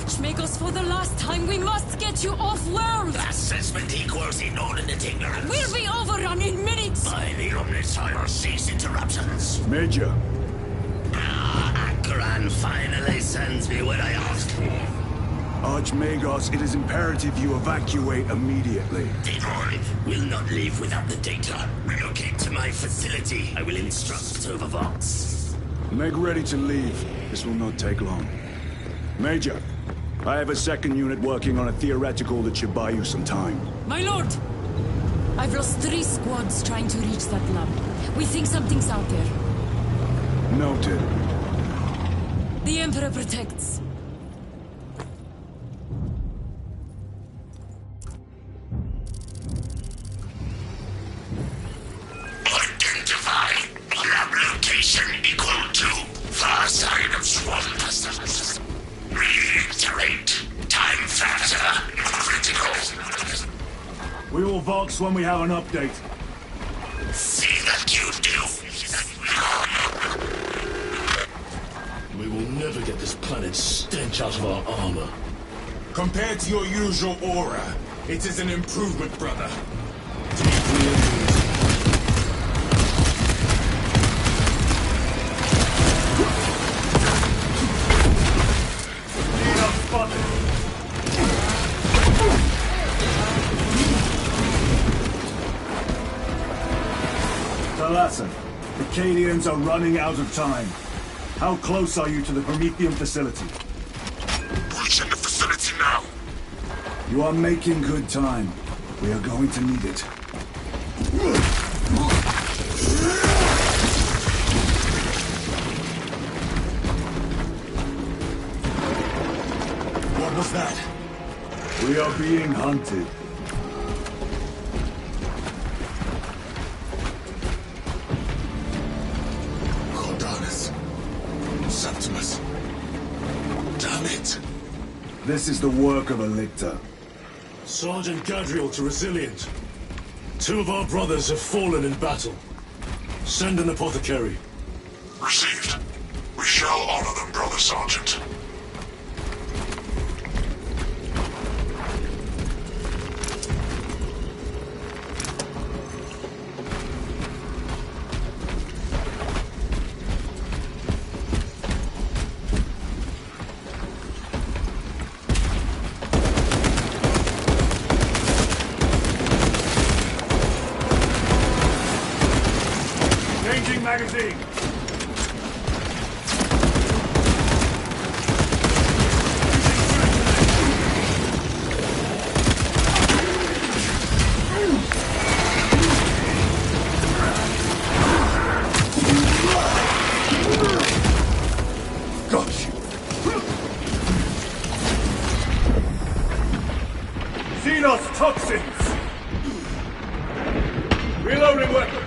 Archmagos, for the last time, we must get you off-world! Assessment equals inordinate ignorance. We'll be overrun in minutes! By the Omnissiah, cease interruptions. Major. Akran finally sends me what I asked for. Archmagos, it is imperative you evacuate immediately. Detroit will not leave without the data. Relocate to my facility. I will instruct over Vox. Make ready to leave. This will not take long. Major, I have a second unit working on a theoretical that should buy you some time. My lord! I've lost 3 squads trying to reach that lab. We think something's out there. Noted. The Emperor protects. Identify. Lab location equal to far side of swamp. Reiterate. Time factor critical. We will Vox when we have an update. See that you do. We will never get this planet's stench out of our armor. Compared to your usual aura, it is an improvement, brother. Talassa, the Cadians are running out of time. How close are you to the Prometheum facility? Reaching the facility now. You are making good time. We are going to need it. What was that? We are being hunted. Septimus. Damn it. This is the work of a lictor. Sergeant Gadriel to Resilient. 2 of our brothers have fallen in battle. Send an apothecary. Received. We shall honor them, Brother Sergeant. Magazine! Got you! Xenos toxins! Reloading weapon!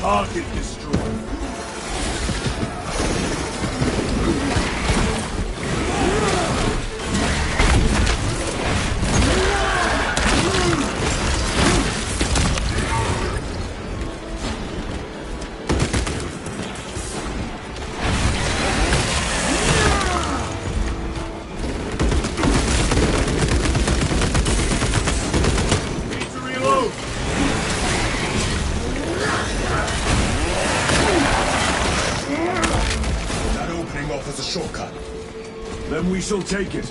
Target destroyed. Need to reload. Offers a shortcut. Then we shall take it.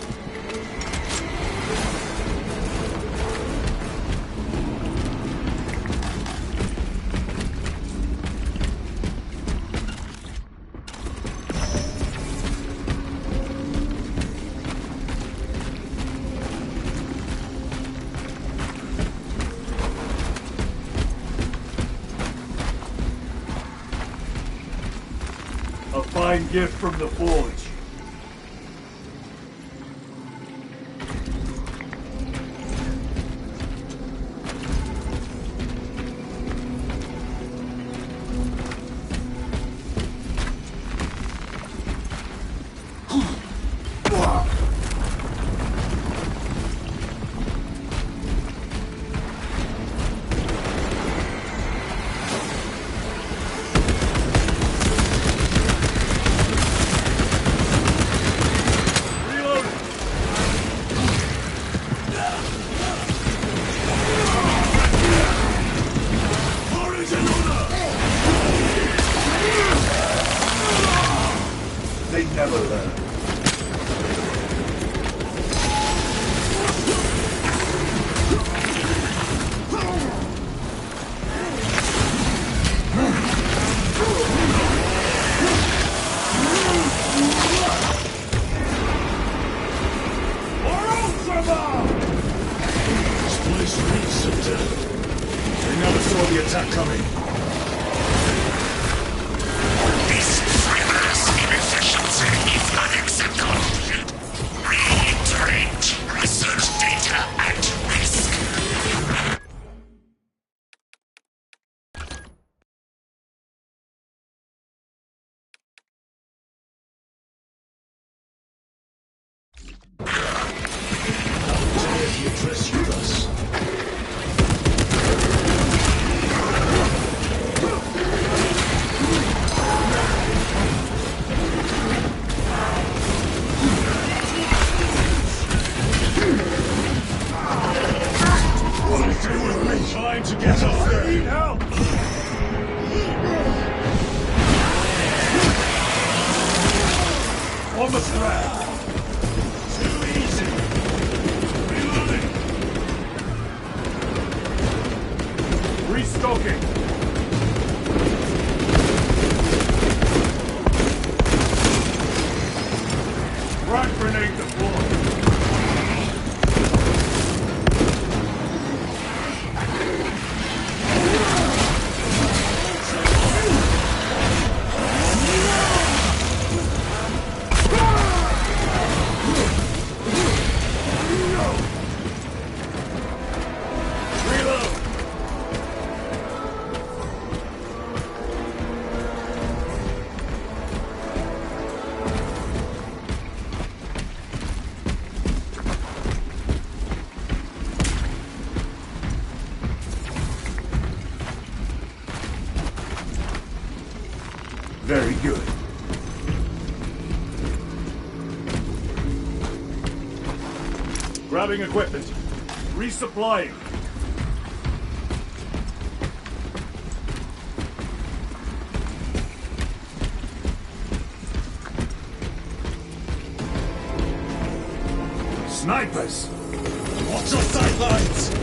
A fine gift from the Forge. never learn. This place reeks of death. They never saw the attack coming. This frivolous inefficiency is unacceptable. Reiterate. Research data at risk. Dare he address you thus? Stay with me. Time to get up there. Need help. On the thread. Too easy. Reloading. Restocking. Frag grenade deployed. Reload. Very good. Grabbing equipment. Resupplying. Snipers! Watch your sightlines!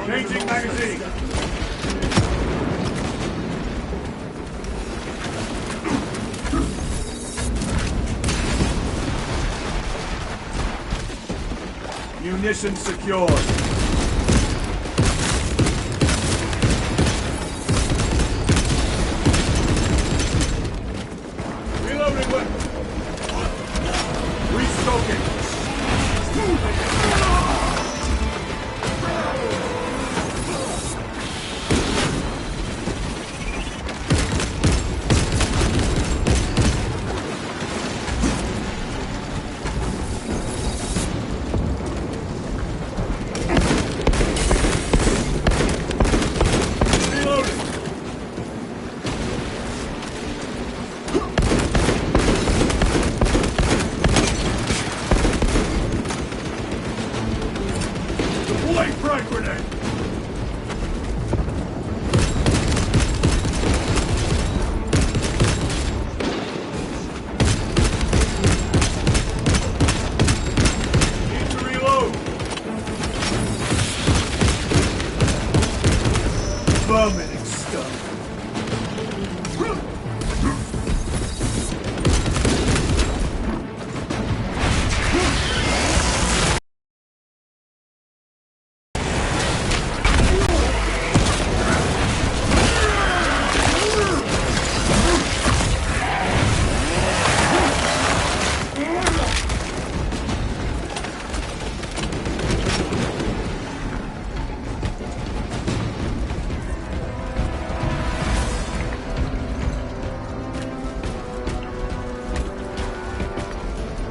Changing magazine! Munitions secured. Reloading weapon. Restocking. Reloading. Deploying frag grenade. Need to reload. Vermin stuff.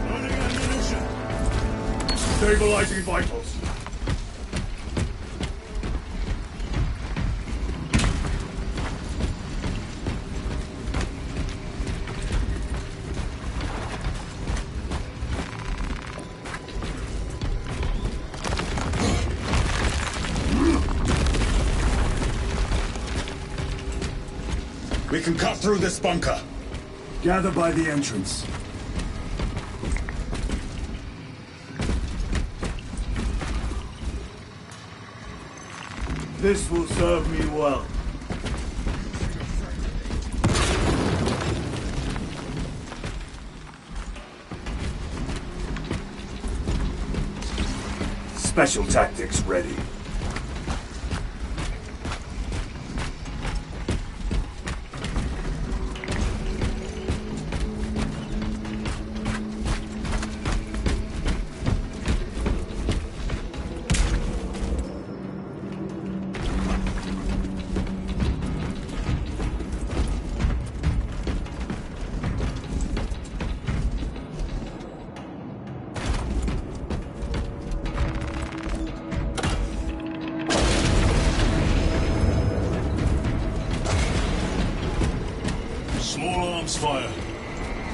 Loading ammunition. Stabilizing vitals. We can cut through this bunker. Gather by the entrance. This will serve me well. Special tactics ready. Small arms fire.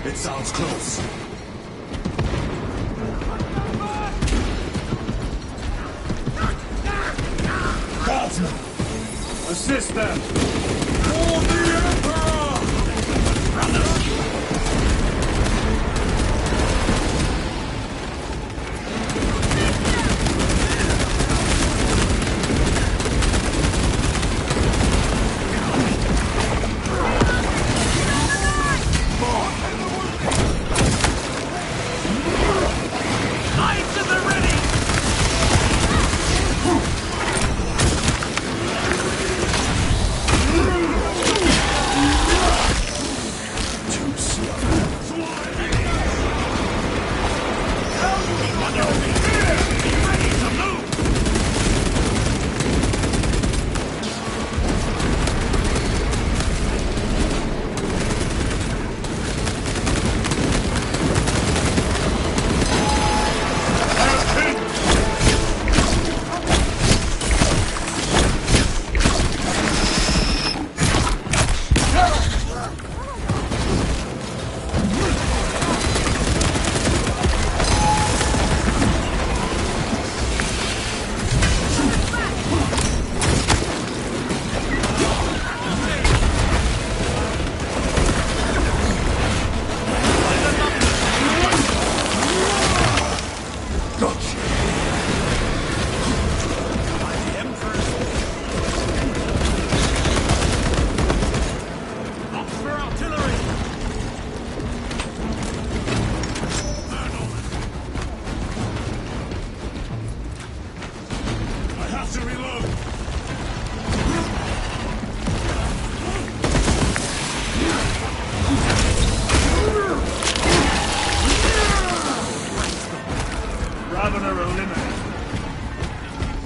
It sounds close. Guardsmen! Assist them! For the Emperor!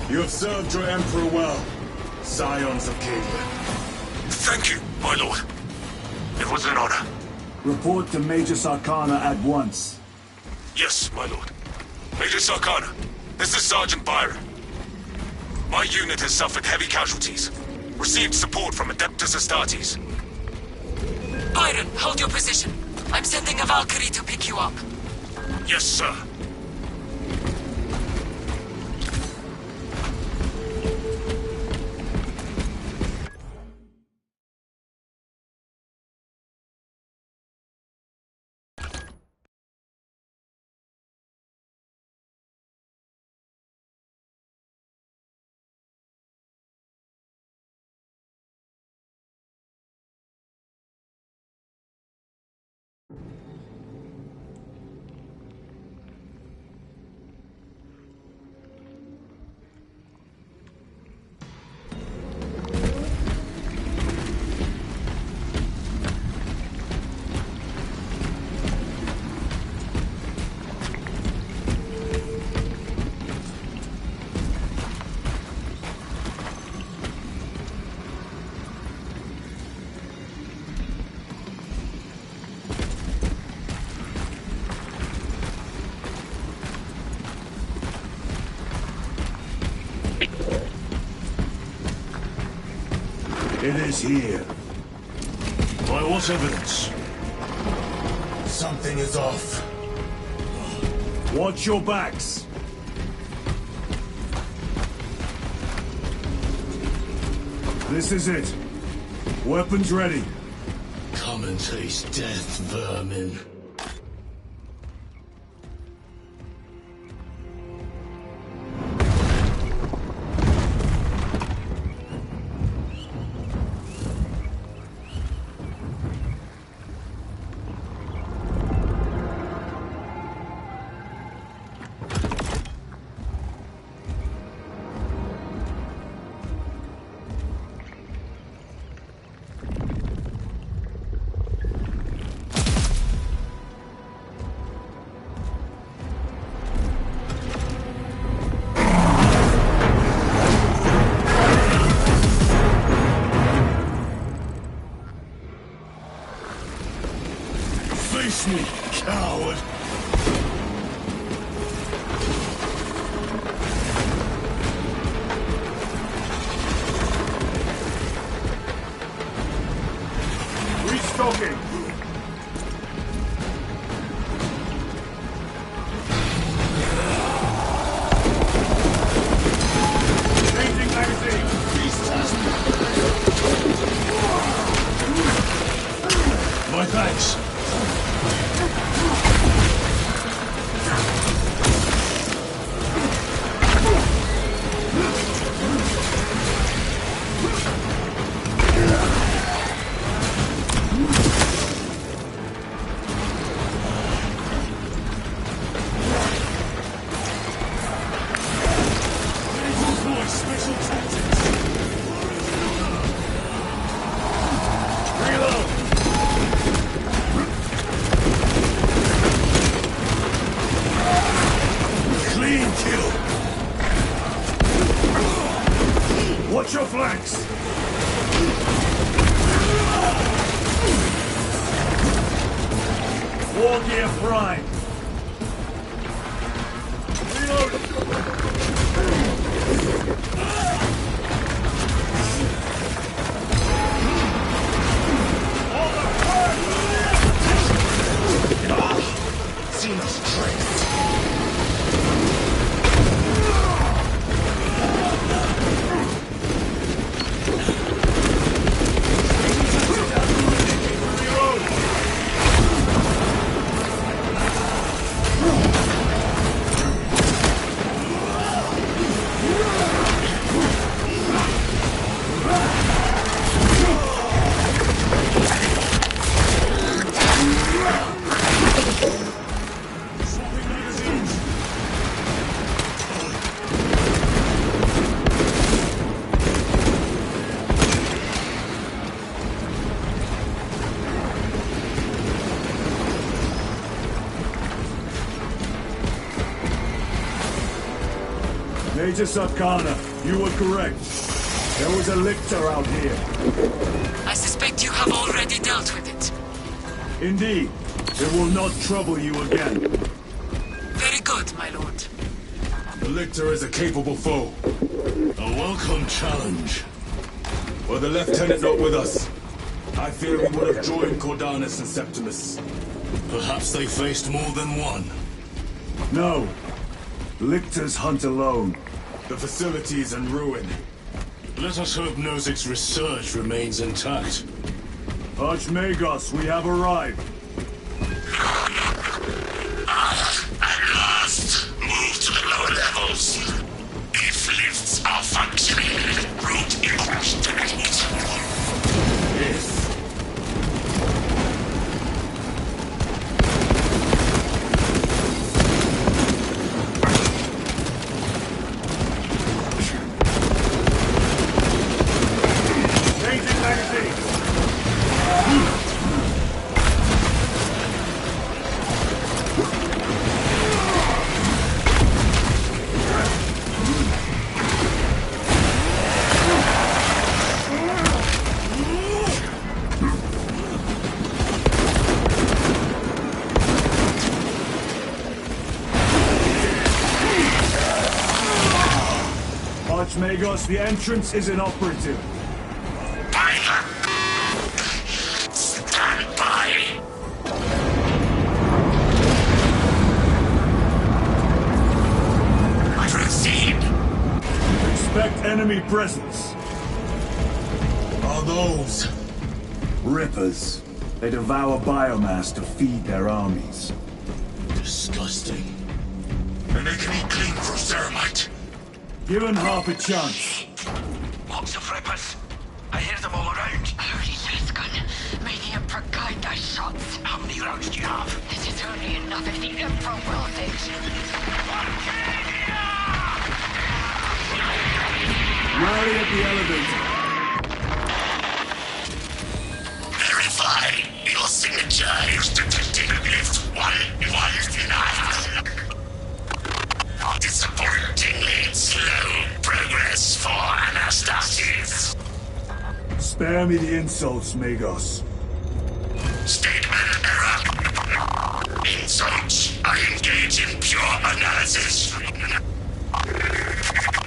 You have served your Emperor well, Scions of Cadia. Thank you, my lord. It was an honor. Report to Major Sarkana at once. Yes, my lord. Major Sarkana, this is Sergeant Byron. My unit has suffered heavy casualties. Received support from Adeptus Astartes. Byron, hold your position. I'm sending a Valkyrie to pick you up. Yes, sir. It is here. By what evidence? Something is off. Watch your backs. This is it. Weapons ready. and taste death, vermin. Face me, coward! Restocking! Changing magazine! My thanks. Special tactics. Reload. Clean kill. Watch your flanks! War gear prime! Seen the strength. Major Sarkana, you were correct. There was a lictor out here. I suspect you have already dealt with it. Indeed. It will not trouble you again. Very good, my lord. The lictor is a capable foe. A welcome challenge. Were the lieutenant not with us, I fear we would have joined Cordanus and Septimus. Perhaps they faced more than one. No. Lictors hunt alone. The facility is in ruin. Let us hope Nozick's research remains intact. Archmagos, we have arrived. At last, move to the lower levels. If lifts are functioning, route ingress to it. Yes. Changing magazine! Archmagos, the entrance is inoperative. Stand by. Proceed. Expect enemy presence. Are those? Rippers. They devour biomass to feed their armies. Disgusting. And they can eat clean through ceramite. Given half a chance. Lots of rippers. I hear them all around. Holy death gun. May the Emperor guide thy shots. How many rounds do you have? This is only enough if the Emperor wills it. Rally at the elevator. Verify your signature is detected. Lift 119. Disappointingly slow progress for Anastasis. Spare me the insults, Magos. Statement error. Insults. I engage in pure analysis.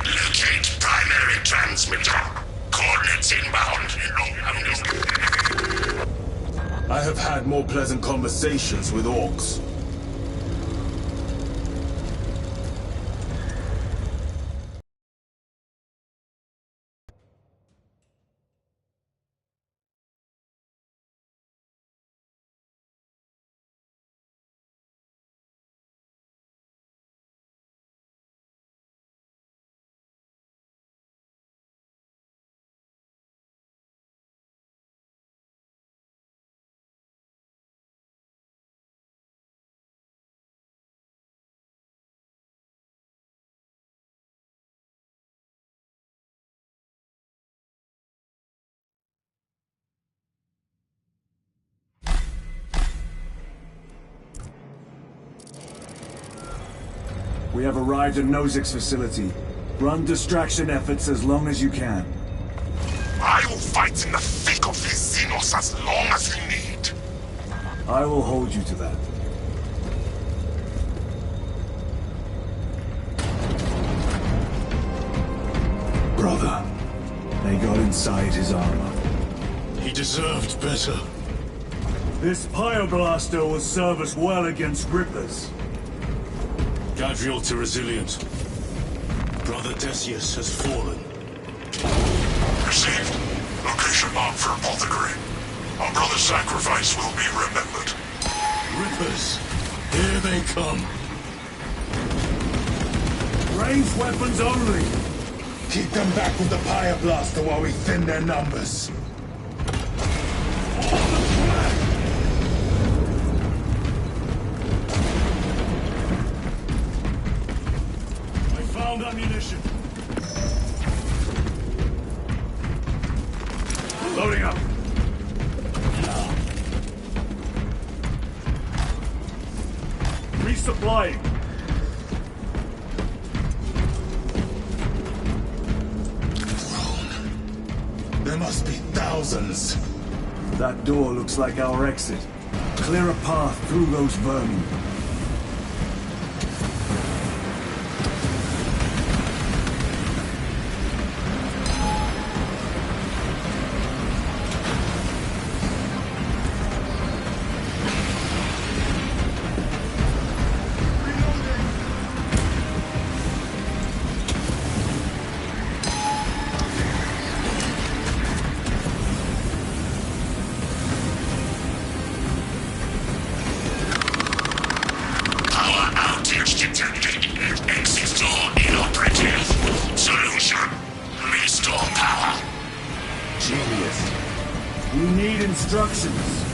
Locate primary transmitter. Coordinates inbound. I have had more pleasant conversations with orcs. We have arrived at Nozik's facility. Run distraction efforts as long as you can. I will fight in the thick of these Xenos as long as you need. I will hold you to that. Brother, they got inside his armor. He deserved better. This Pyoblaster will serve us well against Rippers. Gadriel to resilient. Brother Decius has fallen. Received. Location marked for apothecary. Our brother's sacrifice will be remembered. Rippers, here they come. Ranged weapons only! Keep them back with the Pyoblaster while we thin their numbers. I found ammunition. Loading up. Resupplying. There must be thousands. That door looks like our exit. Clear a path through those vermin. Exit door inoperative. Solution. Restore power. Genius. We need instructions.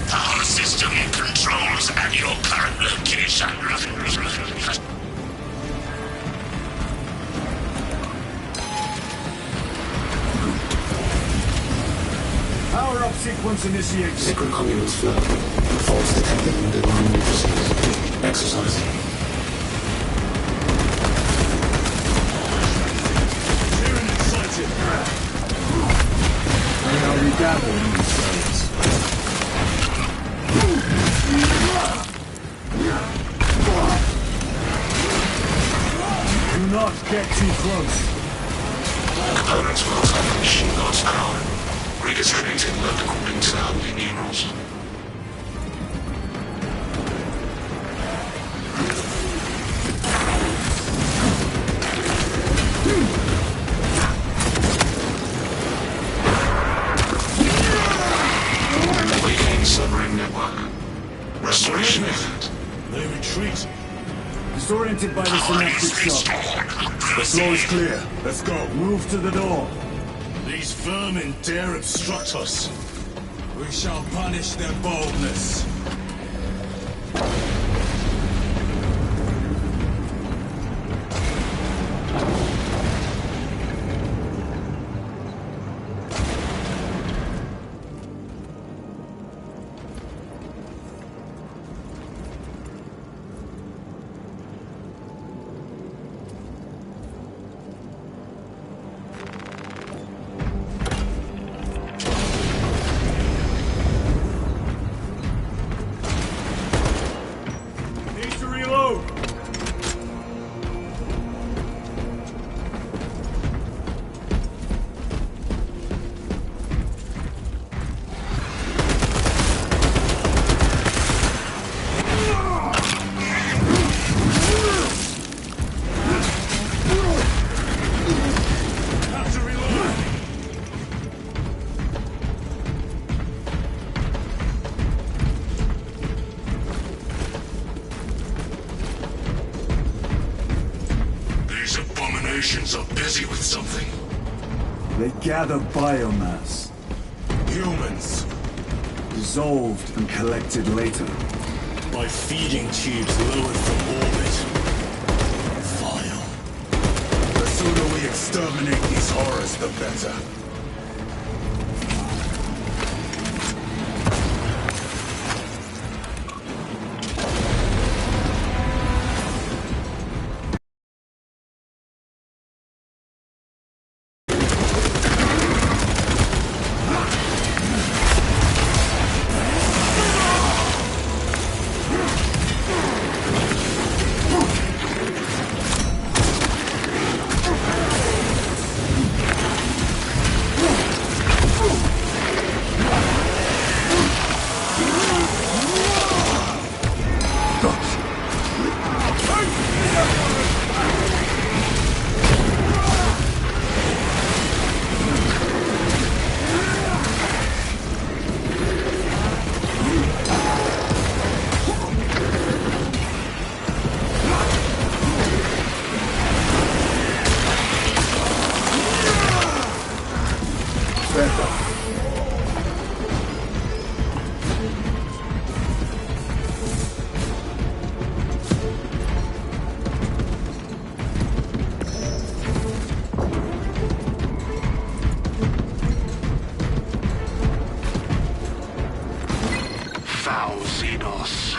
Power system controls at your current location. Power-up sequence initiated. Secret communals flow. Faults detected in the line matrices. Exercising. Clearing and sighted. And now we dabble in these cells. Do not get too close. Components will attack machine god's power. Redistributing load according to holy numerals. detected by the synaptic shock. The floor is clear. Let's go. Move to the door. These vermin dare obstruct us. We shall punish their boldness. Are busy with something. They gather biomass. Humans. Dissolved and collected later. By feeding tubes lowered from orbit. Vile. The sooner we exterminate these horrors, the better.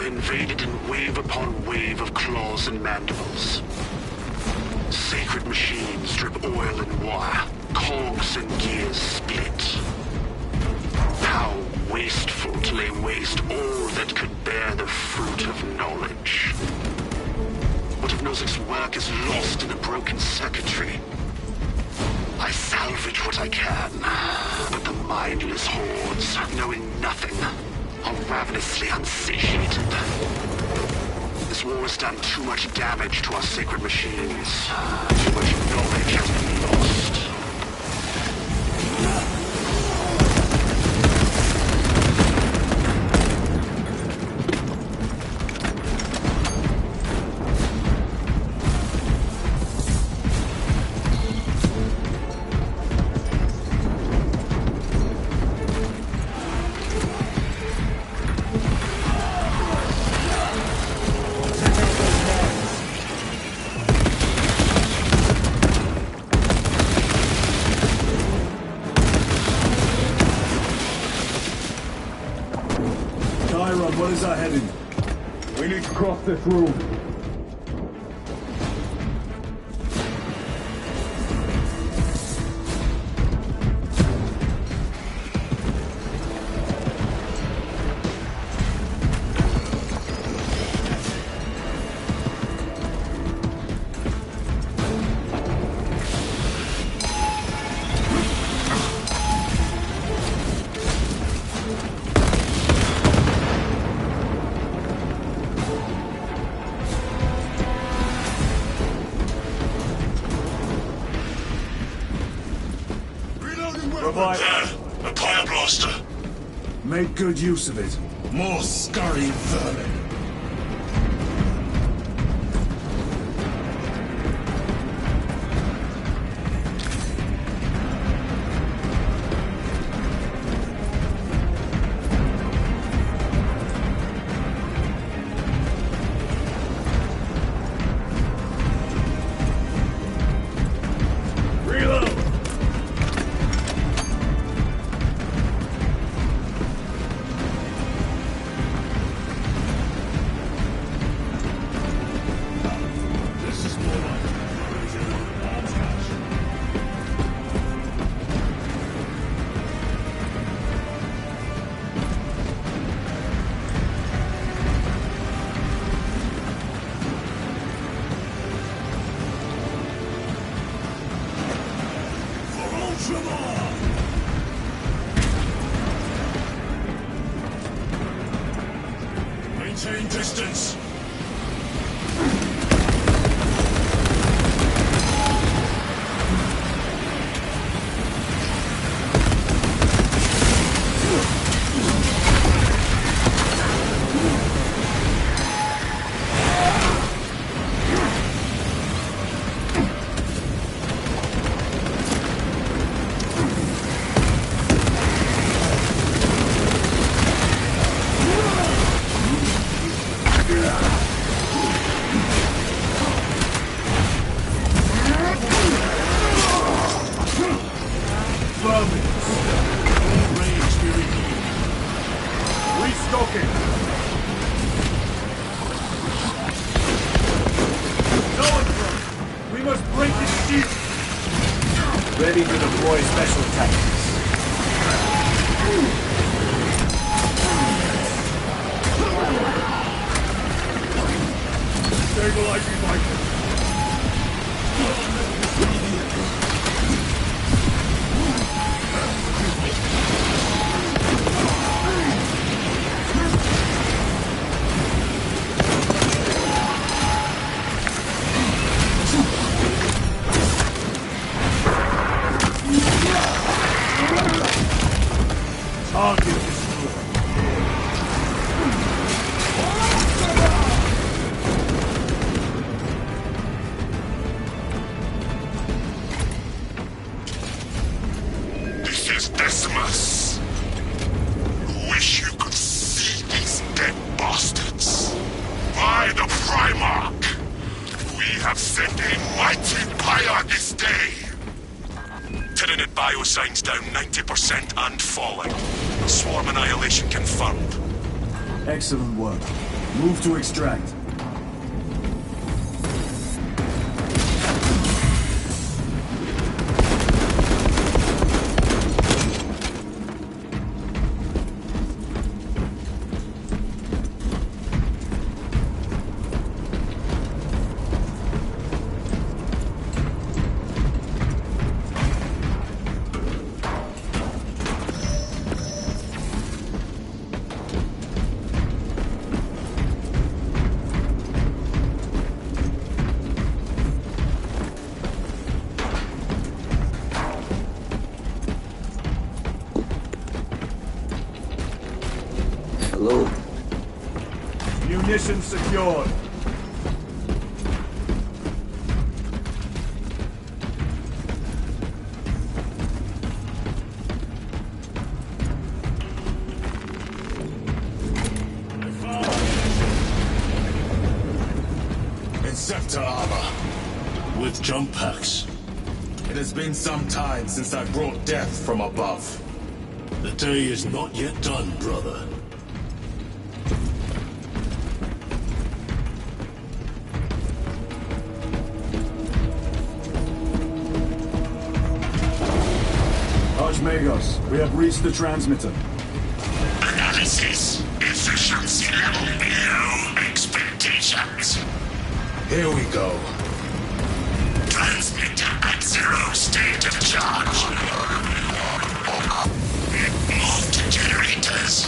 Invaded in wave upon wave of claws and mandibles. Sacred machines drip oil and wire, cogs and gears split. How wasteful to lay waste all that could bear the fruit of knowledge. What if Nozik's work is lost in the broken circuitry? I salvage what I can, but the mindless hordes, knowing nothing, are ravenously unsatiated. This war has done too much damage to our sacred machines. Too much knowledge has been lost. What is our heading? We need to cross this room. There, a pyreblaster. Make good use of it. More scurrying vermin. Maintain distance. Ready to deploy special tactics. Stabilizing rifle. Target destroyed. This is Decimus. Wish you could see these dead bastards. By the Primarch, we have sent a mighty pyre this day. Tyranid biosigns down 90% and falling. Swarm annihilation confirmed. Excellent work. Move to extract. Hello. Munitions secured. Inceptor armor. With jump packs. It has been some time since I brought death from above. The day is not yet done, brother. Archmagos, we have reached the transmitter. Analysis. Efficiency level below expectations. Here we go. Transmitter at 0 state of charge. Move to generators.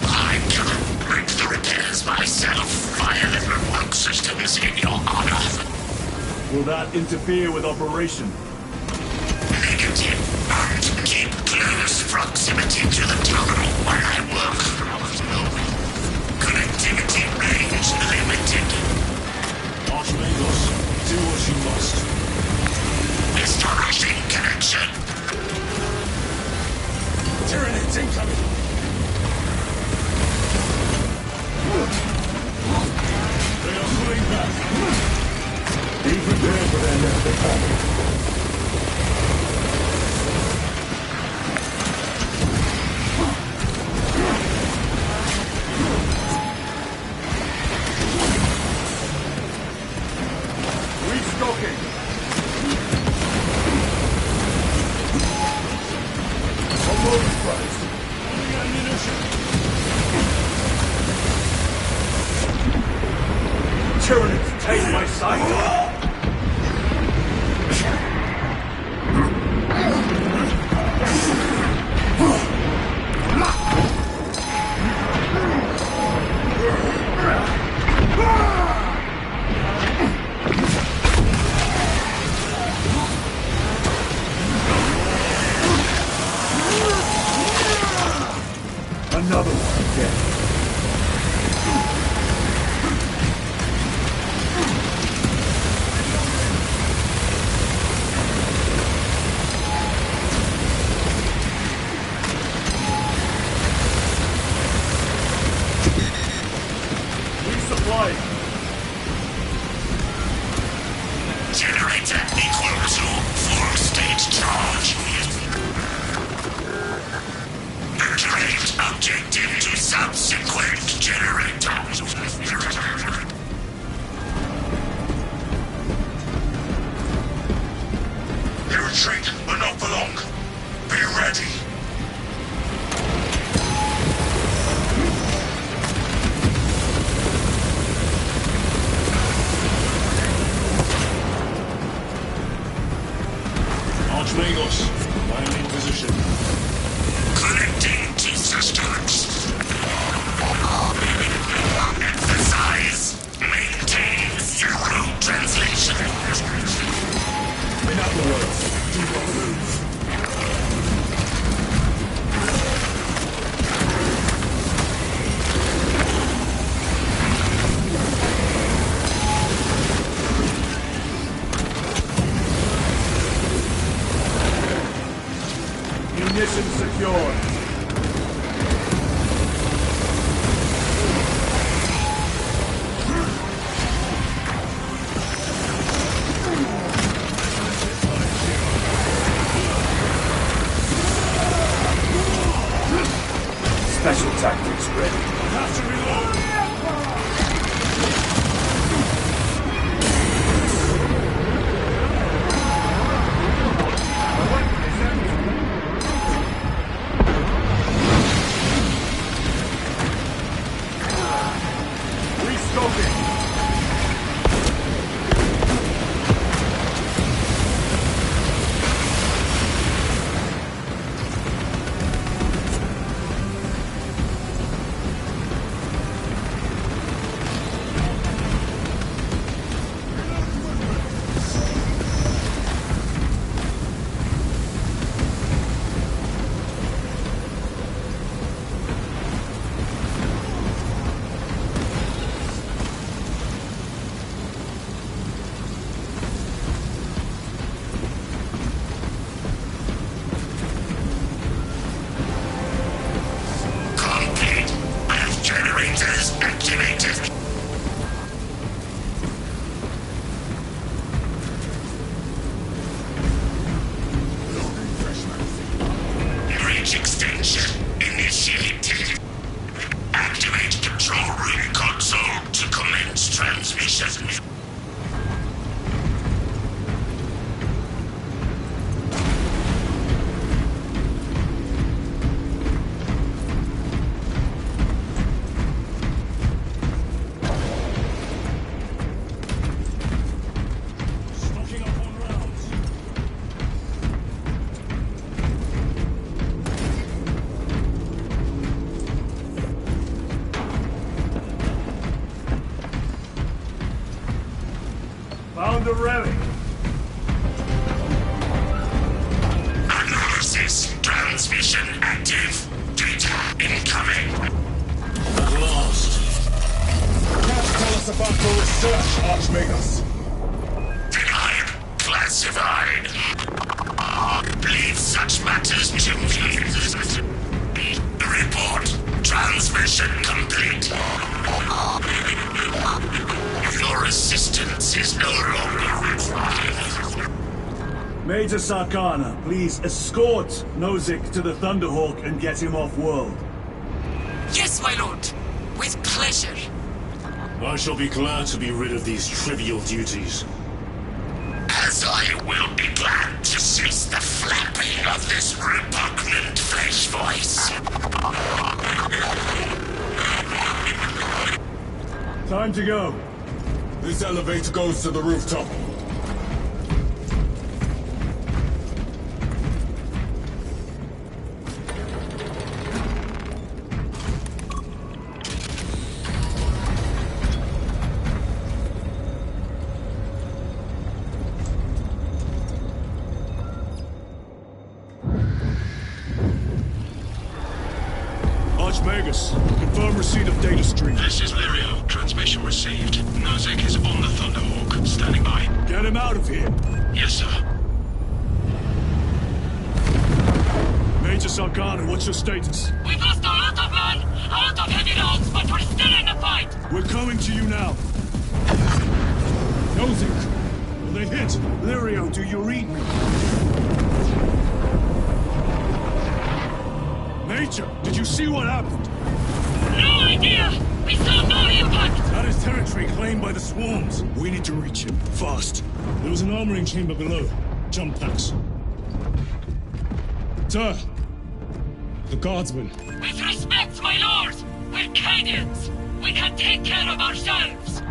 I cannot break the repairs myself via the remote systems in your honor. Will that interfere with operation? Negative. And keep close proximity to the terminal where I work. Connectivity range limited. Archmagos, do what you must. Establishing connection. Tyranids incoming! They are pulling back. Be prepared for their next attack. Restocking. They retreat, but not for long. Be ready. Archmagos, I'm in position. Connecting to systems. Emphasize. Maintain zero translation. In other words, do not move. Munition secured. Special tactics ready. Have to reload. Complete. I have generators activated. Bridge extension initiated. Activate control room console to commence transmission. Stocking up on rounds. Found a relic. Analysis. Transmission active. Data incoming. At last. Tell us about your research, Archmagos. Denied. Classified. Leave such matters to me. Report. Transmission complete. Your assistance is no longer required. Major Sarkana, please escort Nozick to the Thunderhawk and get him off-world. Yes, my lord. With pleasure. I shall be glad to be rid of these trivial duties. As I will be glad to cease the flapping of this repugnant flesh voice. Time to go. This elevator goes to the rooftop. Archmagus, confirm receipt of data stream. This is Lirio. Transmission received. Nozick is on the Thunderhawk. Standing by. Get him out of here. Yes, sir. Major Sarkana, what's your status? We've lost a lot of men, a lot of heavy rounds, but we're still in the fight. We're coming to you now. Nozick, will they hit? Lirio, do you read me? Major, did you see what happened? No idea! We saw no impact! That is territory claimed by the swarms. We need to reach him, fast. There was an armoring chamber below. Jump packs. Sir! The guardsmen. With respect, my lord! We're Cadians! We can take care of ourselves!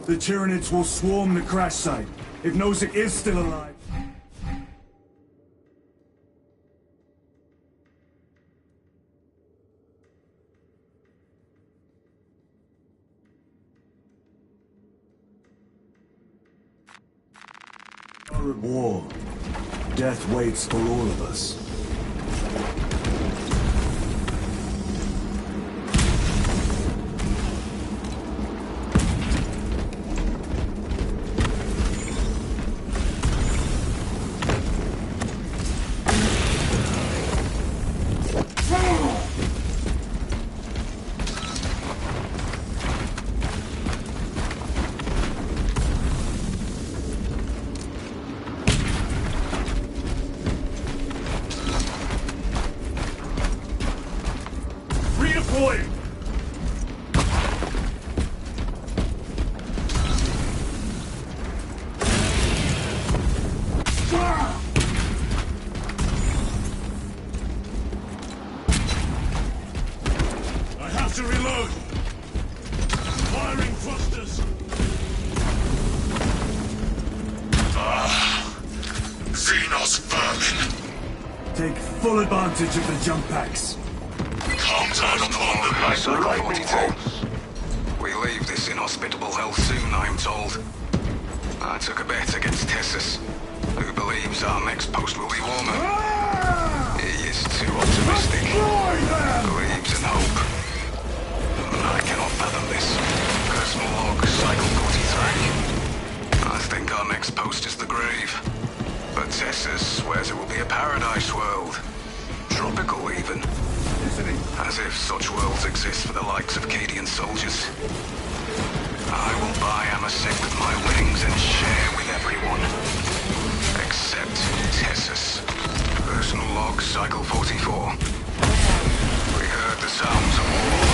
The Tyranids will swarm the crash site. If Nozick is still alive... Horrid war. Death waits for all of us. Redeploying! I have to reload! Firing thrusters! Xenos vermin! Take full advantage of the jump packs. Comes out upon them like lightning bolts. We leave this inhospitable hell soon, I'm told. I took a bet against Tessus, who believes our next post will be warmer. He is too optimistic. Believes in hope. I cannot fathom this. Personal log, cycle 43. I think our next post is the grave. But Tessus swears it will be a paradise world. Tropical, even. As if such worlds exist for the likes of Cadian soldiers. I will buy Amasek with my winnings and share with everyone. Except Tessus. Personal log, cycle 44. We heard the sounds of war.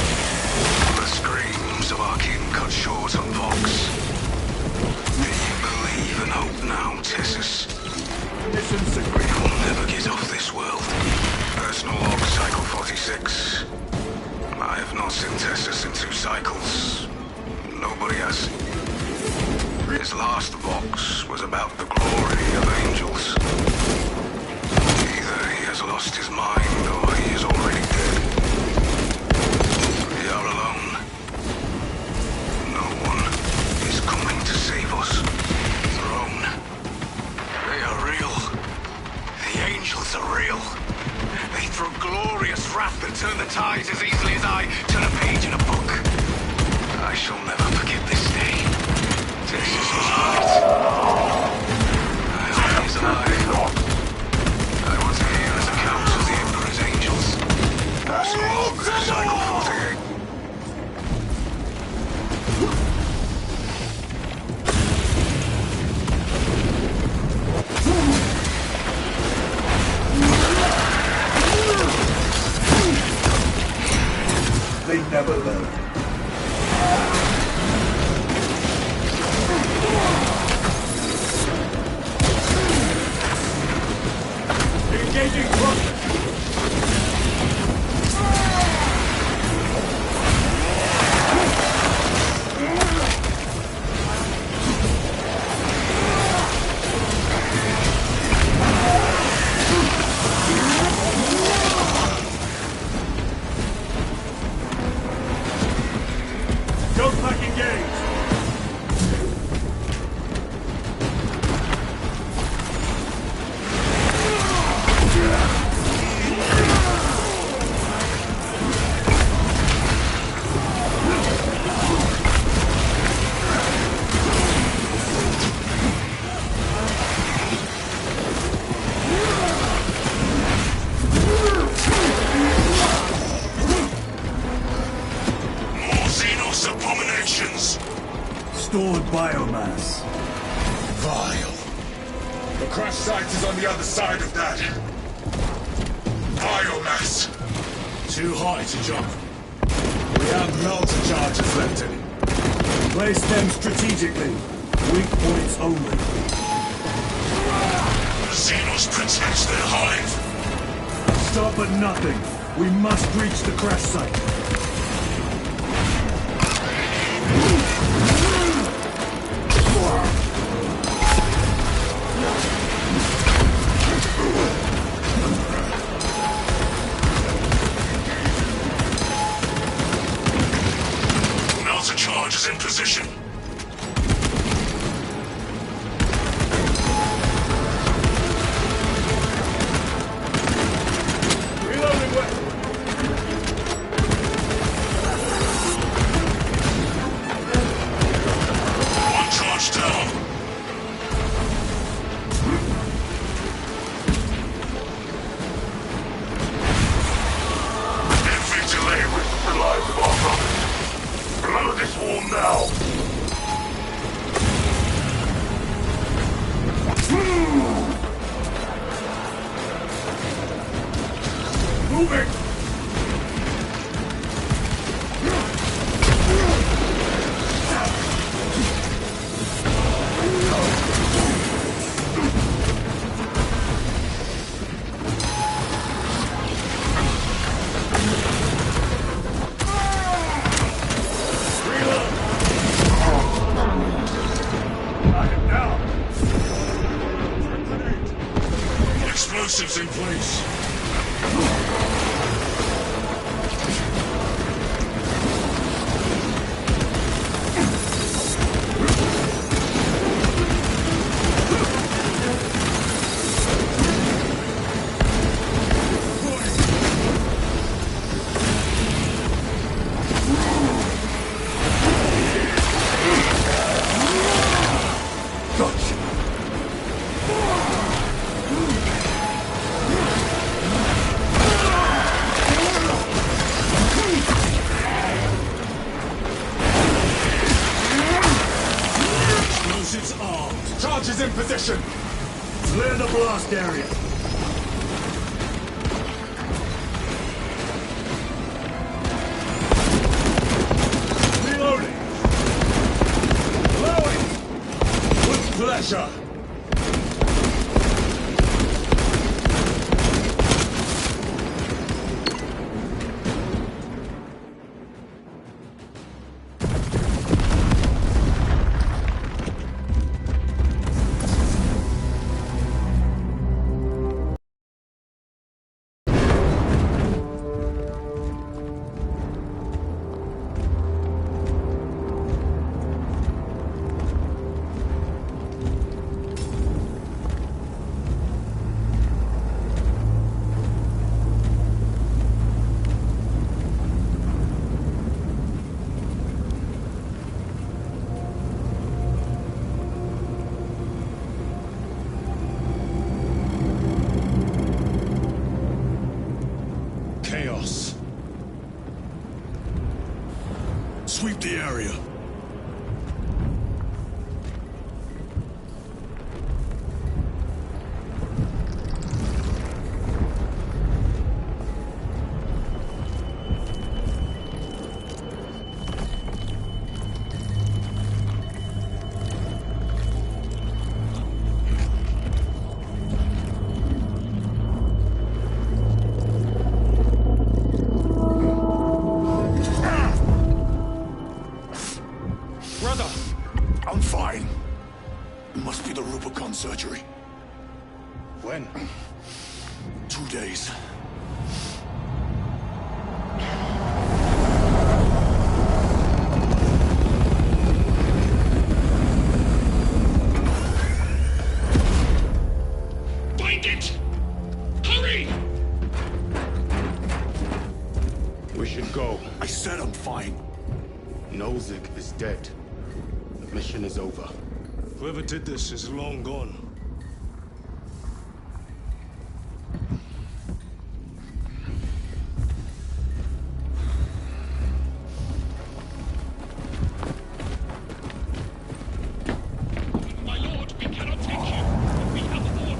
The screams of our kin cut short on Vox. Do you believe and hope now, Tessus? We will never get off this world. Personal log, cycle 46. I have not seen Tessus in 2 cycles. Nobody has. His last Vox was about the glory of angels. Either he has lost his mind or he is already dead. We are alone. No one is coming to save us. Throne. They are real. The angels are real. They throw glorious wrath that turn the tides as easily as I turn a page in a book. I shall never forget this day. Tessus was right. I hope he's alive. I want to hear his accounts of the Emperor's angels. Personal log, cycle 48. They never learn. Engaging thrust. Jump pack engaged. More Xenos abominations! Stored biomass. Vile. The crash site is on the other side of that. Biomass. Too high to jump. We have melter charges left in it. Place them strategically. Weak points only. The Xenos protects their hive. Stop at nothing. We must reach the crash site. Melter charge is in position. Explosives in place. Charges in position! Clear the blast area. Reloading! Blowing! With pleasure! Chaos. Sweep the area. I'm fine. It must be the Rubicon surgery. When? 2 days. Find it! Hurry! We should go. I said I'm fine. Nozick is dead. The mission is over. Whoever did this is long gone. My lord, we cannot take you. We have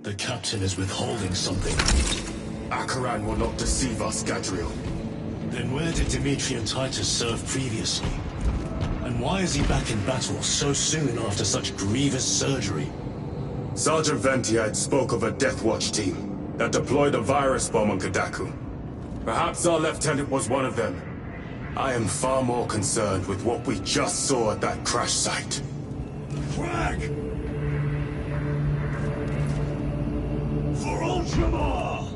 The captain is withholding something. Akaran will not deceive us, Gadriel. Then where did Dimitri and Titus serve previously? And why is he back in battle so soon after such grievous surgery? Sergeant Ventiad spoke of a Death Watch team that deployed a virus bomb on Kadaku. Perhaps our lieutenant was one of them. I am far more concerned with what we just saw at that crash site. Frag! For Ultramar!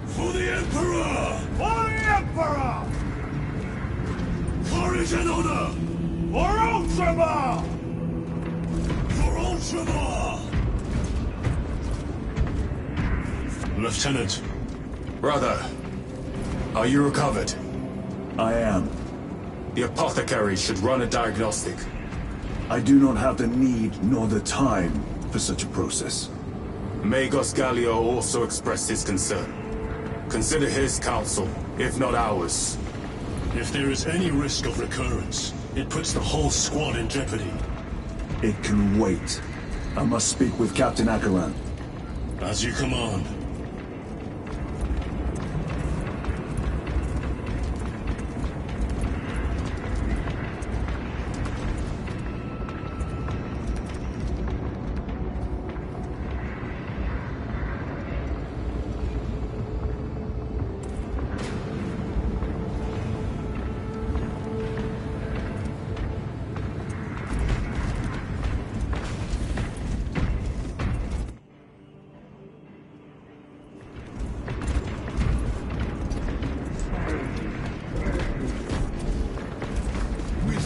For the Emperor! For the Emperor! Courage and honor! For Ultramar! For Ultramar! Lieutenant. Brother, are you recovered? I am. The apothecary should run a diagnostic. I do not have the need nor the time for such a process. Magos Gallio also expressed his concern. Consider his counsel, if not ours. If there is any risk of recurrence, it puts the whole squad in jeopardy. It can wait. I must speak with Captain Akaran. As you command.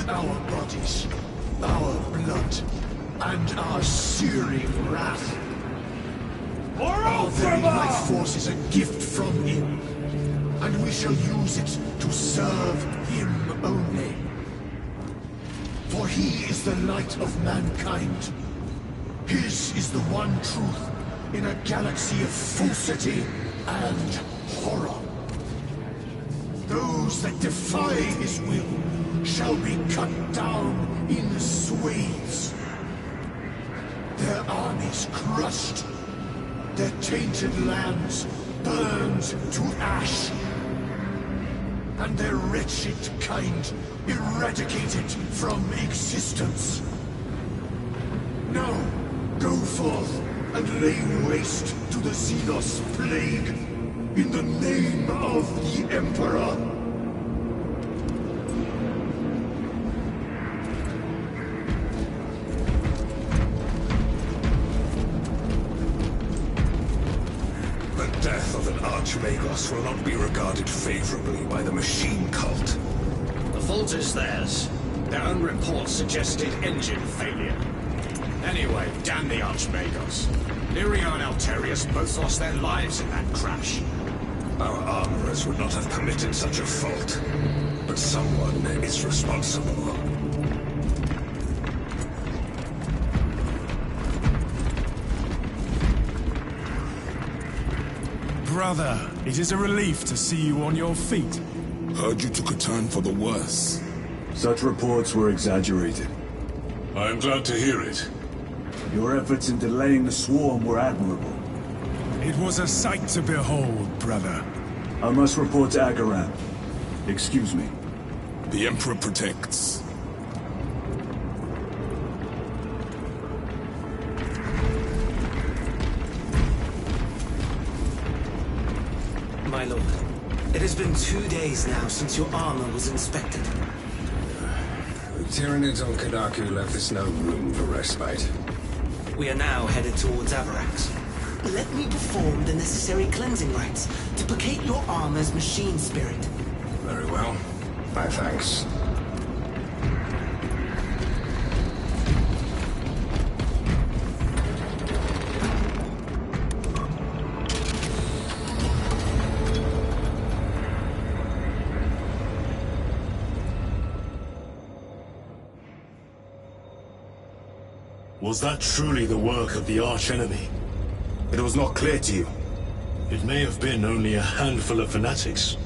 Our bodies, our blood, and our searing wrath. Our very life force is a gift from him, and we shall use it to serve him only. For he is the light of mankind. His is the one truth in a galaxy of falsity and horror. Those that defy his will shall be cut down in swathes. Their armies crushed, their tainted lands burned to ash, and their wretched kind eradicated from existence. Now, go forth and lay waste to the Xenos plague in the name of the Emperor. Archmagos will not be regarded favorably by the machine cult. The fault is theirs. Their own reports suggested engine failure. Anyway, damn the Archmagos. Lirio and Alterius both lost their lives in that crash. Our armorers would not have permitted such a fault. But someone is responsible. Brother, it is a relief to see you on your feet. Heard you took a turn for the worse. Such reports were exaggerated. I am glad to hear it. Your efforts in delaying the swarm were admirable. It was a sight to behold, brother. I must report to Akaran. Excuse me. The Emperor protects. My lord, it has been 2 days now since your armor was inspected. The Tyranids on Kadaku left us no room for respite. We are now headed towards Avarax. Let me perform the necessary cleansing rites to placate your armor's machine spirit. Very well. My thanks. Was that truly the work of the archenemy? It was not clear to you. It may have been only a handful of fanatics.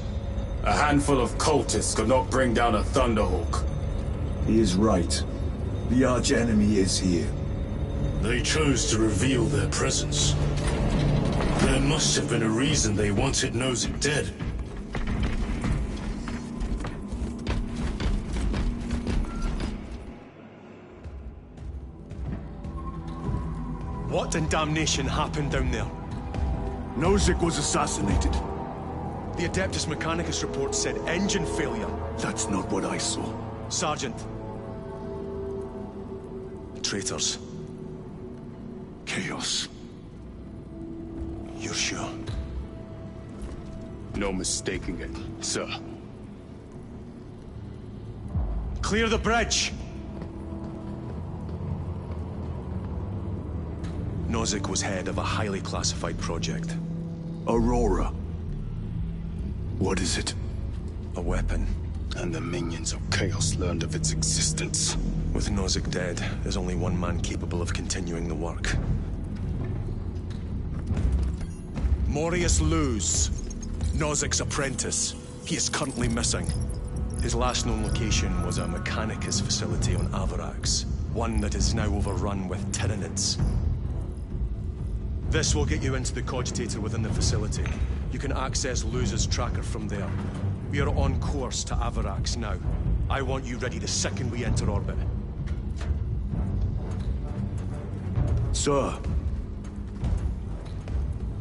A handful of cultists could not bring down a Thunderhawk. He is right. The archenemy is here. They chose to reveal their presence. There must have been a reason they wanted Nozick dead. What in damnation happened down there? Nozick was assassinated. The Adeptus Mechanicus report said engine failure. That's not what I saw. Sergeant. Traitors. Chaos. You're sure? No mistaking it, sir. Clear the bridge! Nozick was head of a highly classified project. Aurora. What is it? A weapon. And the minions of Chaos learned of its existence. With Nozick dead, there's only one man capable of continuing the work. Morius Luz, Nozick's apprentice. He is currently missing. His last known location was a Mechanicus facility on Avarax, one that is now overrun with Tyranids. This will get you into the cogitator within the facility. You can access Luz's tracker from there. We are on course to Avarax now. I want you ready the second we enter orbit. Sir.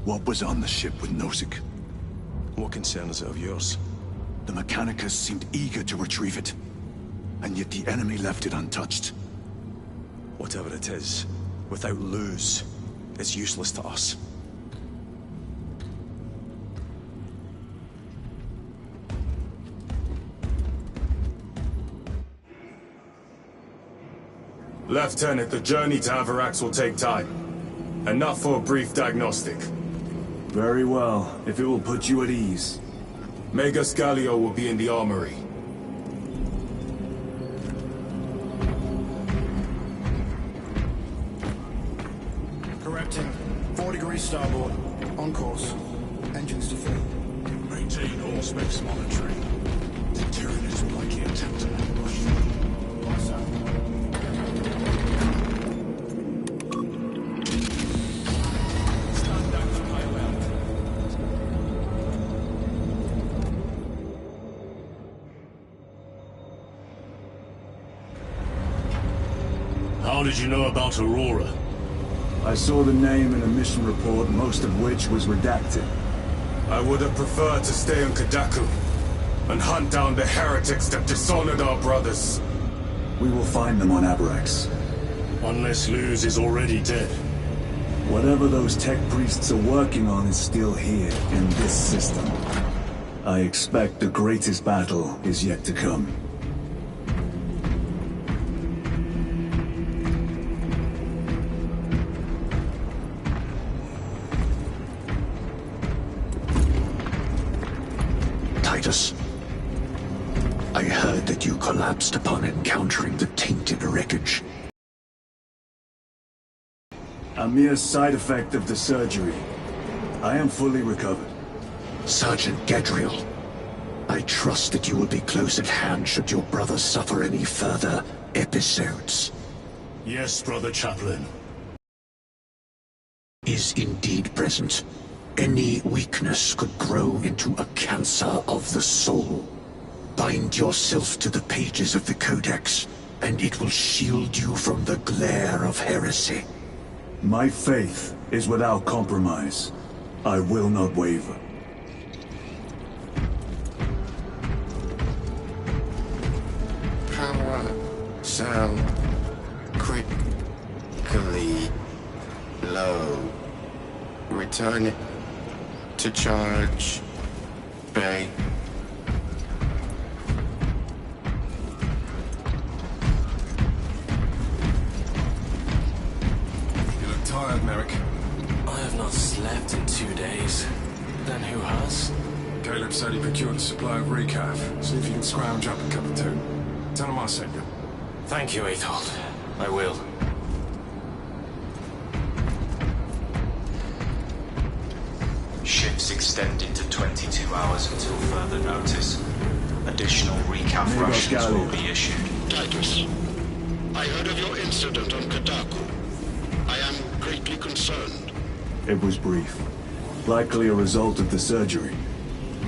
What was on the ship with Nozick? What concern is it of yours? The Mechanicus seemed eager to retrieve it. And yet the enemy left it untouched. Whatever it is, without Luz, it's useless to us. Lieutenant, the journey to Avarax will take time. Enough for a brief diagnostic. Very well, if it will put you at ease. Magus Gallio will be in the armory. Correcting. 4 degrees starboard. On course. Engines to full. Maintain all specs monitoring. The Tyranids will likely attempt an ambush. How did you know about Aurora? I saw the name in a mission report, most of which was redacted. I would have preferred to stay on Kadaku and hunt down the heretics that dishonored our brothers. We will find them on Avarax. Unless Luz is already dead. Whatever those tech priests are working on is still here, in this system. I expect the greatest battle is yet to come. Titus, I heard that you collapsed upon encountering the tainted wreckage. A mere side effect of the surgery. I am fully recovered. Sergeant Gadriel, I trust that you will be close at hand should your brother suffer any further episodes. Yes, Brother Chaplain. Is indeed present. Any weakness could grow into a cancer of the soul. Bind yourself to the pages of the Codex, and it will shield you from the glare of heresy. My faith is without compromise. I will not waver. Power cell quickly low. Return it to charge bay. You look tired, Merrick. I have not slept in 2 days. Then who has? Caleb said he procured a supply of recaf. See if you can scrounge up a cup or two. Tell him I sent you. Thank you, Aethold. I will. Ships extended to 22 hours until further notice. Additional recap rations will be issued. Titus, I heard of your incident on Kadaku. greatly concerned. It was brief. Likely a result of the surgery.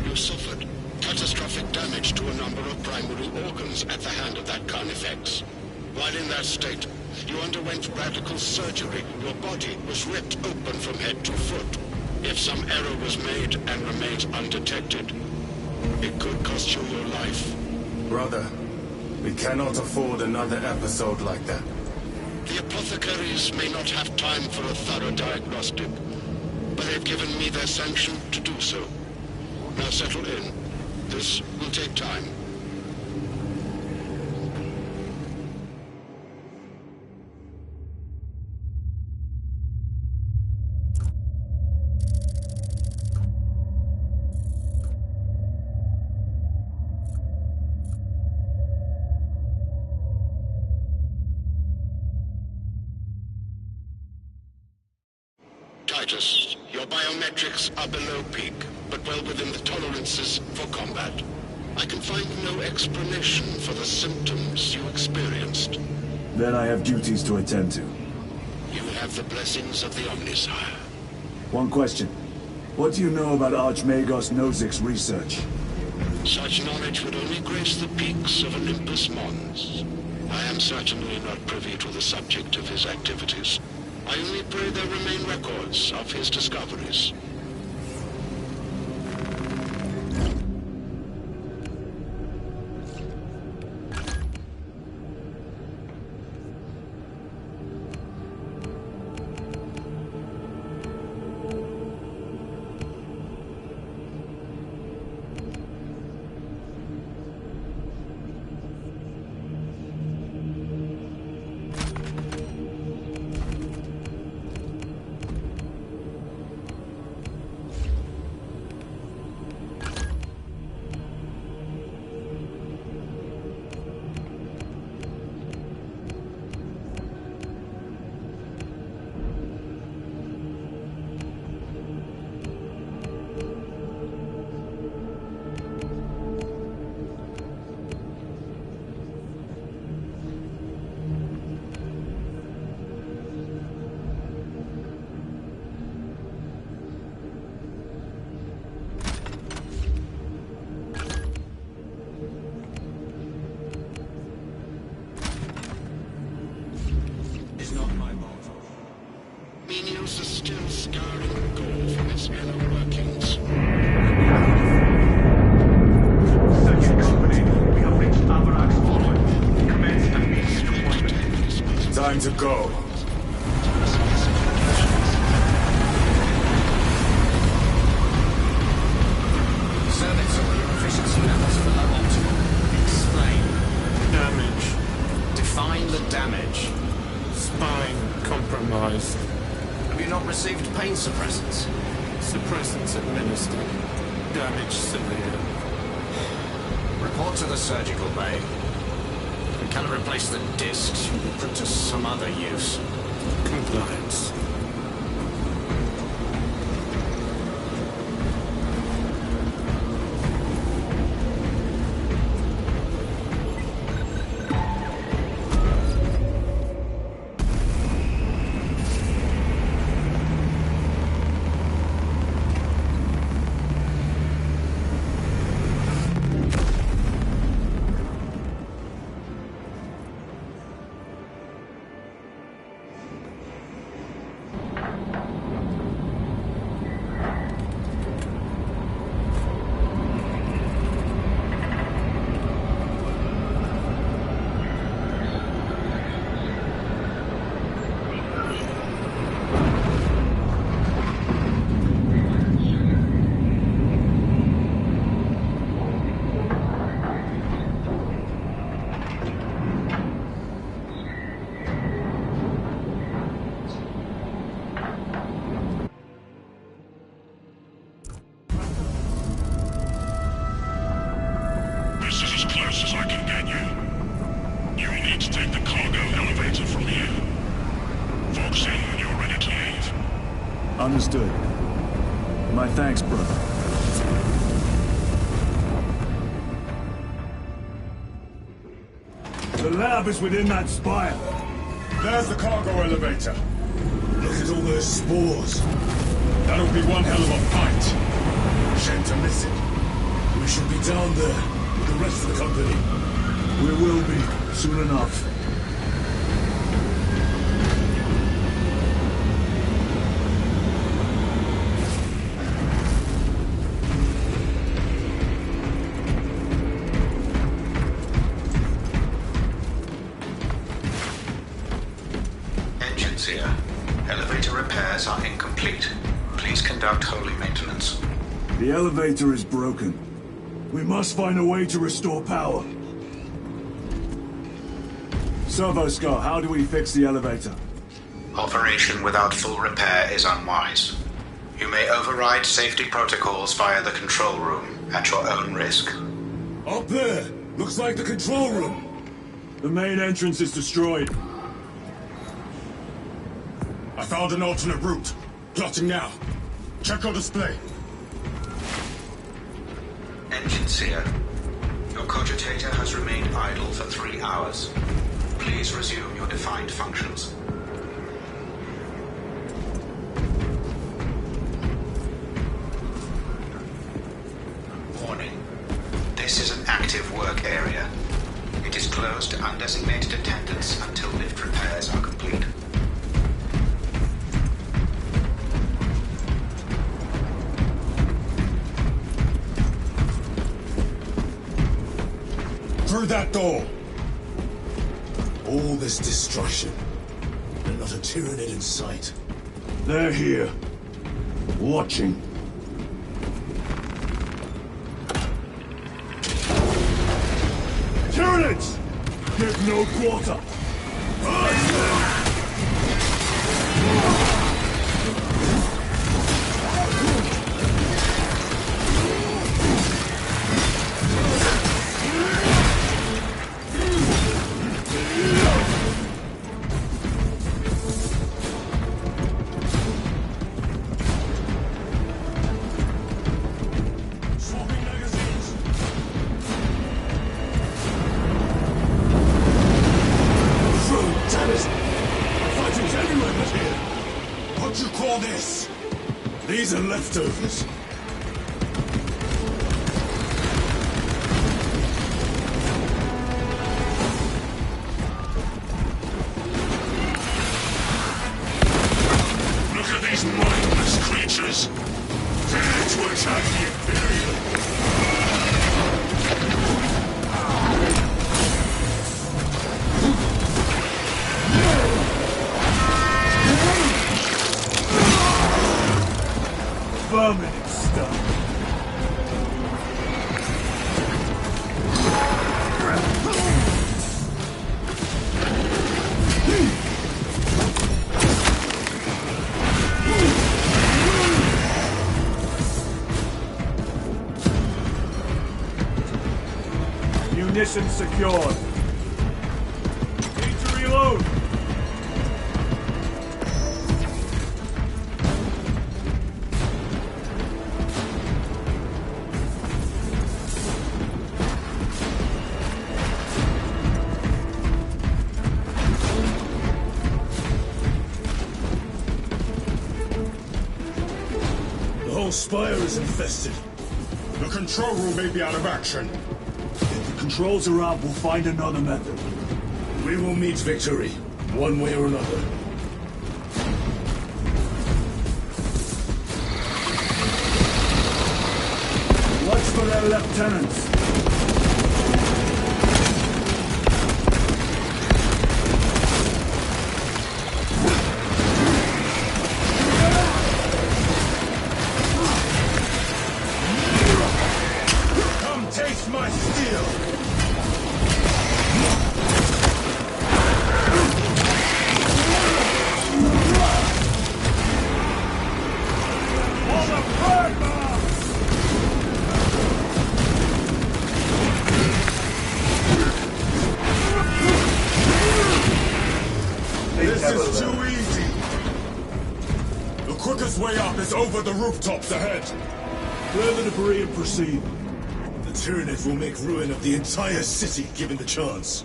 You suffered catastrophic damage to a number of primary organs at the hand of that carnifex. While in that state, you underwent radical surgery. Your body was ripped open from head to foot. If some error was made and remains undetected, it could cost you your life. Brother, we cannot afford another episode like that. The apothecaries may not have time for a thorough diagnostic, but they've given me their sanction to do so. Now settle in. This will take time. Titus, your biometrics are below peak, but well within the tolerances for combat. I can find no explanation for the symptoms you experienced. Then I have duties to attend to. You have the blessings of the Omnisire. One question. What do you know about Archmagos Nozic's research? Such knowledge would only grace the peaks of Olympus Mons. I am certainly not privy to the subject of his activities. I only pray there remain records of his discoveries. Menials are still scouring the gold from its inner workings. Search company, we have reached Avarak's forward. Commence immediate deployment. Time to go. Your efficiency levels are below optimal. Explain. Damage. Define the damage. Spine compromised. Have you not received pain suppressants? Suppressants administered. Damage severe. Report to the surgical bay. We cannot replace the discs. You will put to some other use. Compliance. Understood. My thanks, brother. The lab is within that spire. There's the cargo elevator. Look as with all those spores. That'll be one hell of a fight. Shame to miss it. We should be down there with the rest of the company. We will be, soon enough. Engines here. Elevator repairs are incomplete. Please conduct holy maintenance. The elevator is broken. We must find a way to restore power. Servo-Scar, how do we fix the elevator? Operation without full repair is unwise. You may override safety protocols via the control room at your own risk. Up there! Looks like the control room! The main entrance is destroyed. I found an alternate route. Plotting now. Check your display. Engines here. Your cogitator has remained idle for 3 hours. Please resume your defined functions. Warning. This is an active work area. It is closed to undesignated attendants until lift repairs are complete. Through that door! All this destruction, and not a Tyranid in sight. They're here. Watching. Tyranids! Give no quarter! These are leftovers. Look at these mindless creatures. Dare to attack the Imperial. Vermin stuff. Munitions secured. Need to reload. The whole spire is infested. The control room may be out of action. If the controls are up, we'll find another method. We will meet victory, one way or another. Watch for their lieutenants. Taste my steel! On the pragma! This is too easy! The quickest way up is over the rooftops ahead! Clear the debris and proceed. The Tyranid will make ruin of the entire city, given the chance.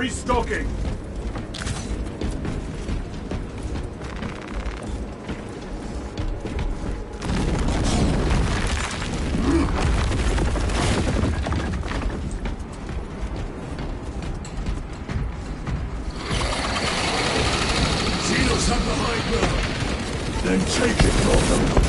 Restocking! Xenos have the high ground. Then take it from them.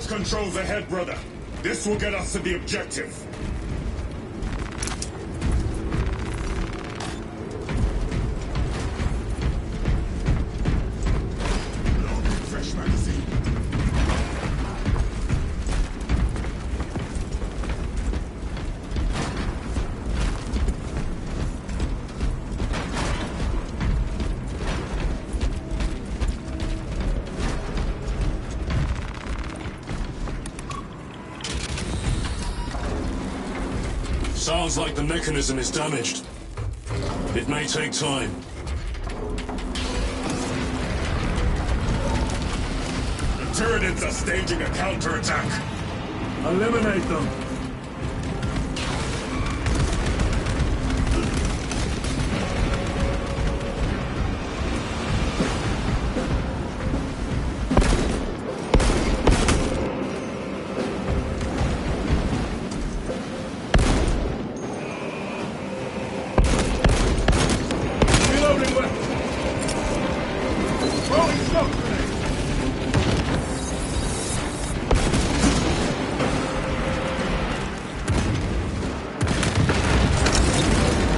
Controls ahead, brother. This will get us to the objective. Fresh magazine. Sounds like the mechanism is damaged. It may take time. The Tyranids are staging a counterattack. Eliminate them.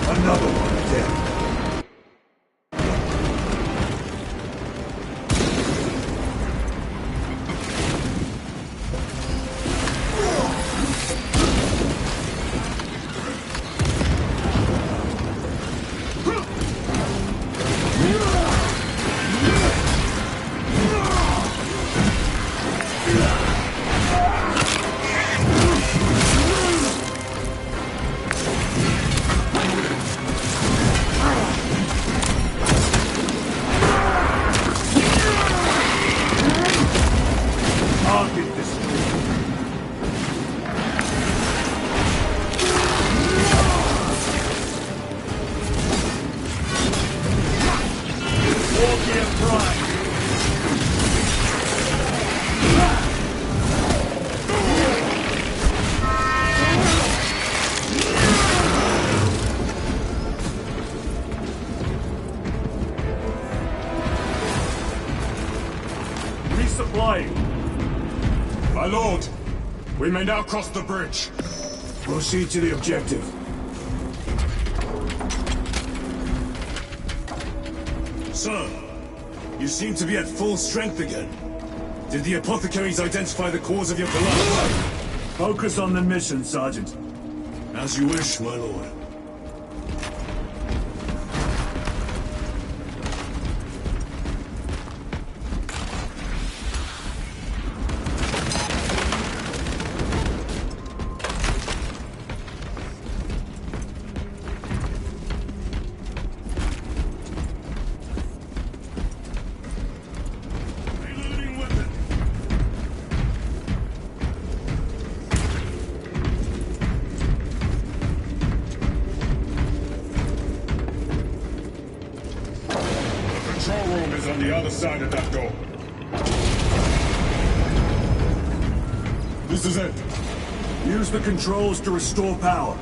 Another one dead. Resupplying. My lord, we may now cross the bridge. Proceed to the objective. Sir, you seem to be at full strength again. Did the apothecaries identify the cause of your collapse? Focus on the mission, Sergeant. As you wish, my lord. On the other side of that door. This is it. Use the controls to restore power.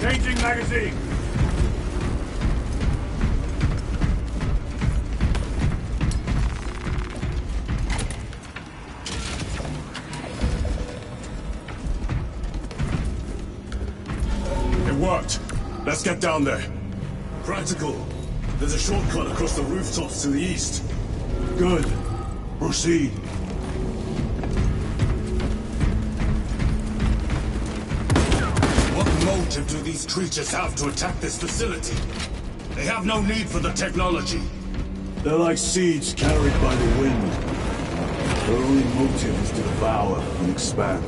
Changing magazine! It worked. Let's get down there. Practical. There's a shortcut across the rooftops to the east. Good. Proceed. What motive do these creatures have to attack this facility? They have no need for the technology. They're like seeds carried by the wind. Their only motive is to devour and expand.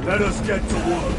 Let us get to work.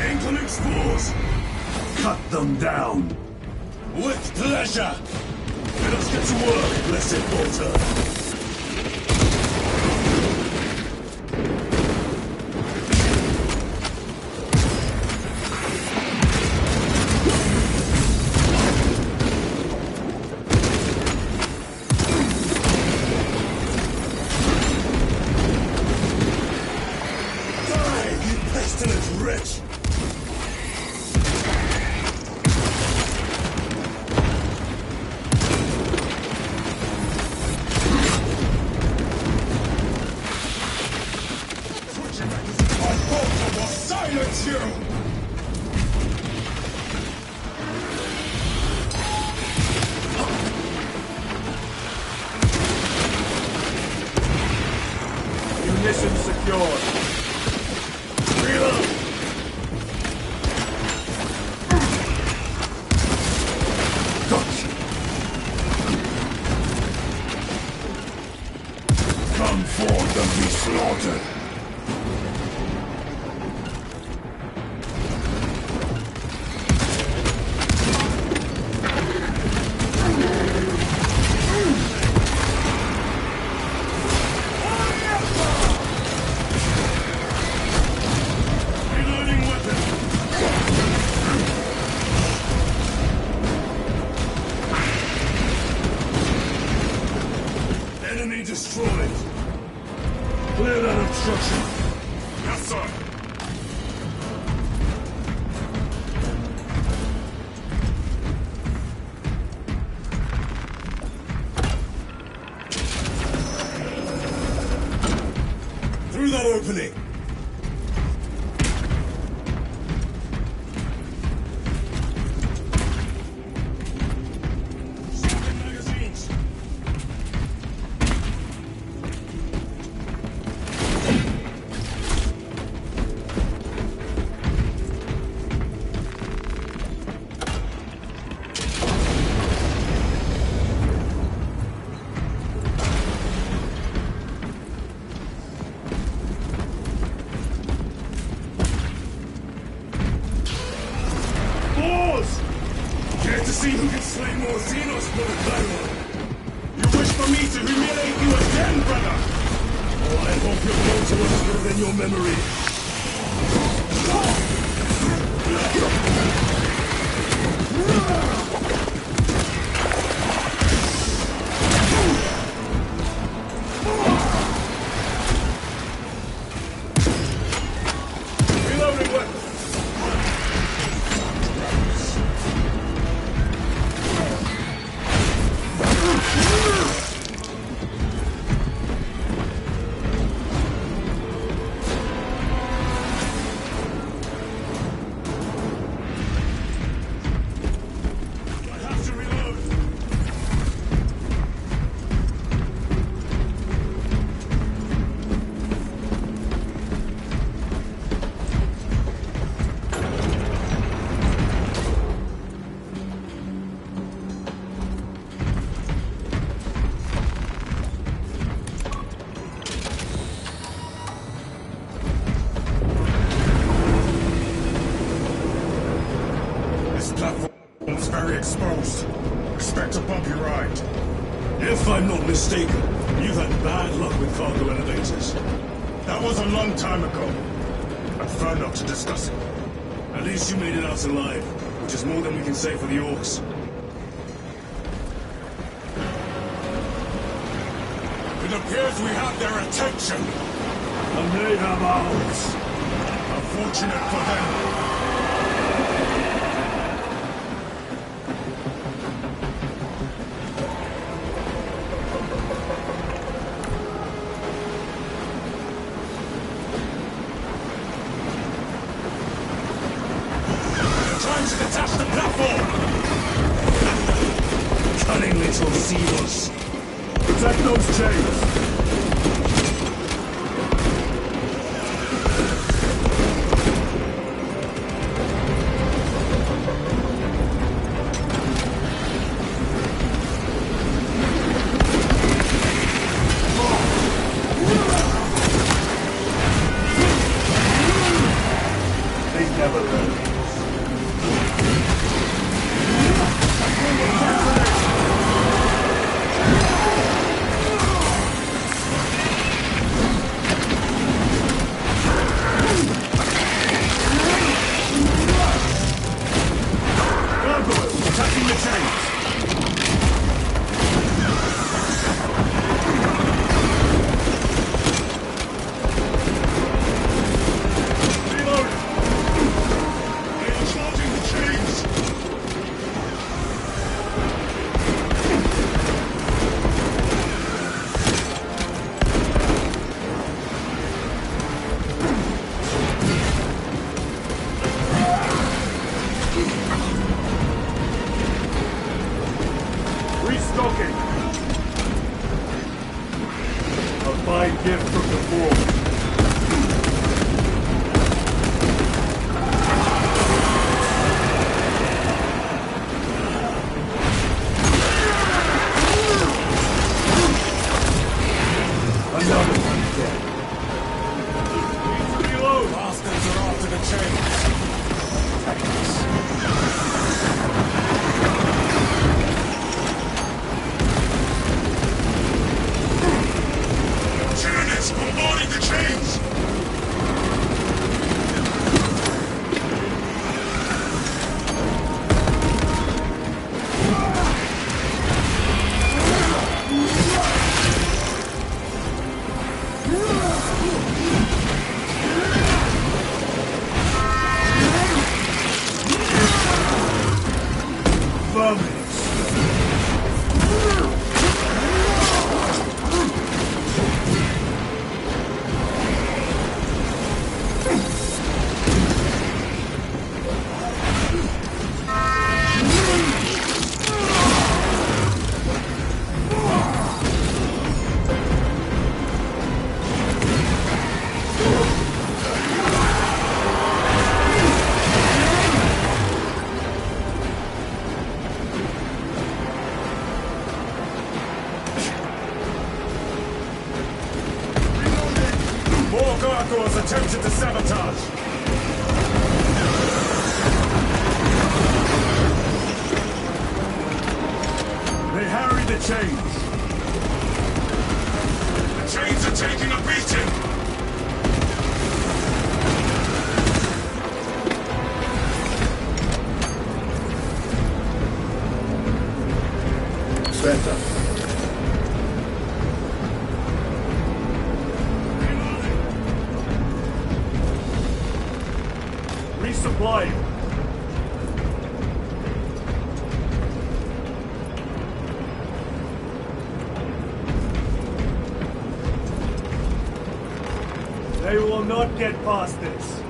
Incoming spores! Cut them down! With pleasure! Let us get to work, blessed Walter! Rich! My bolter will silence you! Munitions secured. Reload! Come forth and be slaughtered! Reloading weapon! Enemy destroyed! Clear that obstruction! Yes, sir! Through that opening! Magazines! yours! Care to see who can slay more Xenos, brother Tyrone? You wish for me to humiliate you again, brother? Oh, I hope your culture was better than your memory. Reloading weapon. Platform's very exposed. Expect a bumpy ride. If I'm not mistaken, you've had bad luck with cargo elevators. That was a long time ago. I prefer not to discuss it. At least you made it out alive, which is more than we can say for the orcs. It appears we have their attention. And they have ours. Unfortunate for them. Trying to detach the platform! Cunning little Xenos! Protect those chains! They never learn. Attacking the chains! Reloading! They're charging the chains! better. Resupplying. They will not get past this.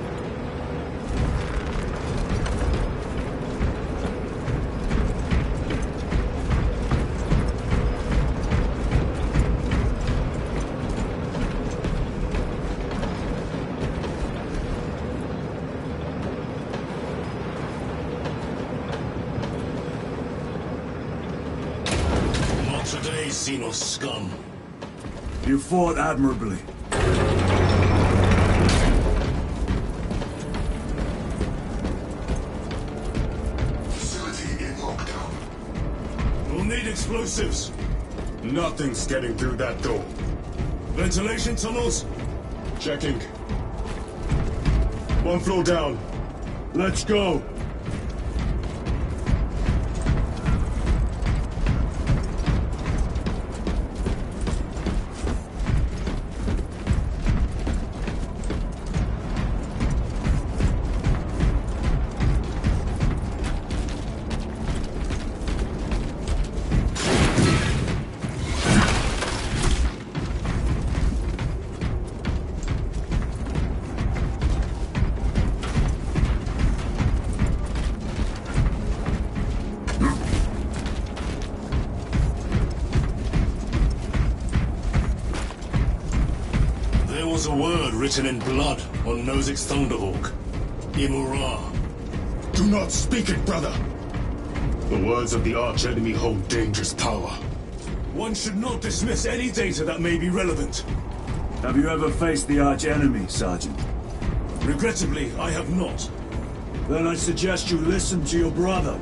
Not today, Xenos scum. You fought admirably. Explosives. Nothing's getting through that door. Ventilation tunnels? Checking. One floor down. Let's go. There was a word written in blood on Nozik's Thunderhawk. Imura. Do not speak it, brother! The words of the arch-enemy hold dangerous power. One should not dismiss any data that may be relevant. Have you ever faced the arch-enemy, Sergeant? Regrettably, I have not. Then I suggest you listen to your brother.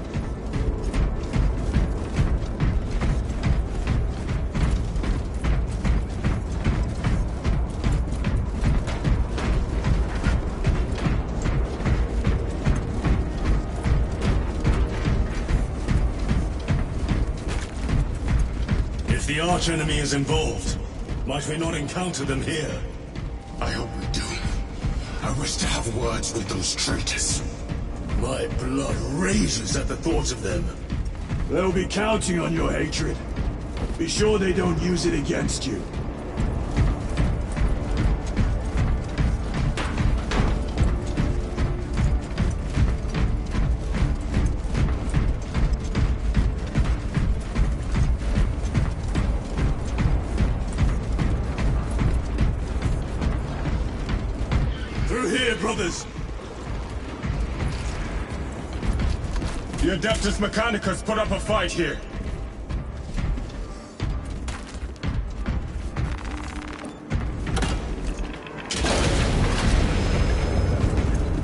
If the arch-enemy is involved, might we not encounter them here? I hope we do. I wish to have words with those traitors. My blood rages at the thought of them. They'll be counting on your hatred. Be sure they don't use it against you. Through here, brothers! The Adeptus Mechanicus put up a fight here.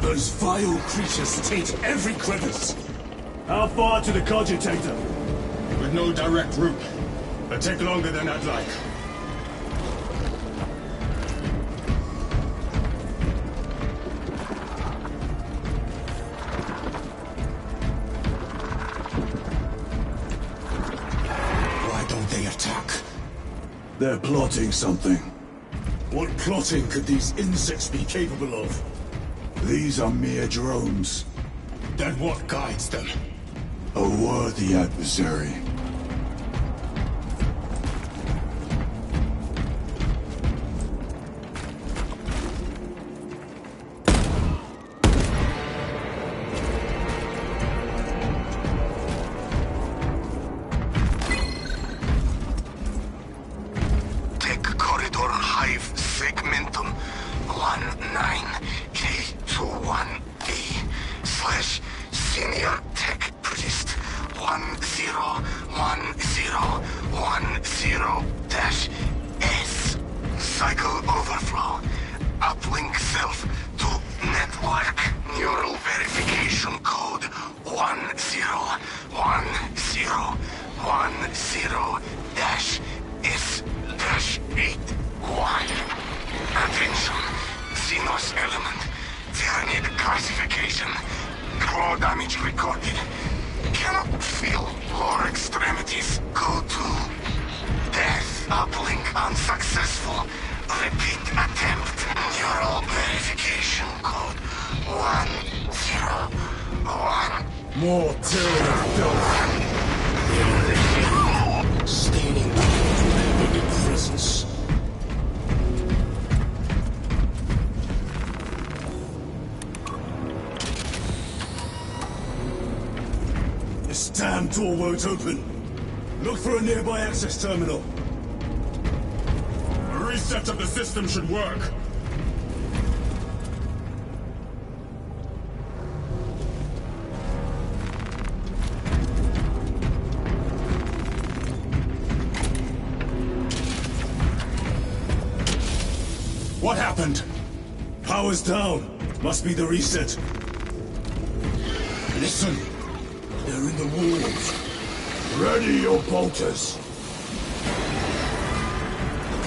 Those vile creatures taint every crevice. How far to the cogitator? With no direct route. It'll take longer than I'd like. Why don't they attack? They're plotting something. What plotting could these insects be capable of? These are mere drones. Then what guides them? A worthy adversary. Tech corridor hive segmentum 19K21B/senior tech priest 101010-S. Cycle overflow. Uplink self to network. Neural verification code 1010-S-8Y. Attention. Xenos element. Tyranid classification. Claw damage recorded. cannot feel your extremities go to death. Uplink unsuccessful. Repeat attempt. Neural verification code 101. More terror filth. Staining the very presence. This damn door won't open. Look for a nearby access terminal. A reset of the system should work. What happened? Power's down. Must be the reset. Listen. They're in the walls. Ready your bolters.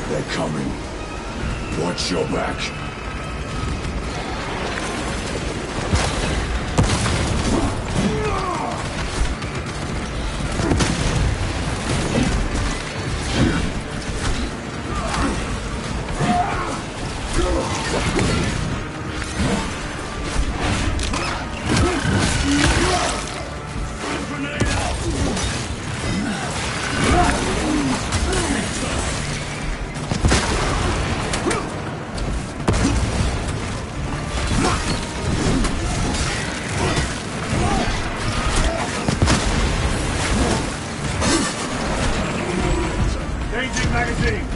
They're coming. Watch your back. Magazine!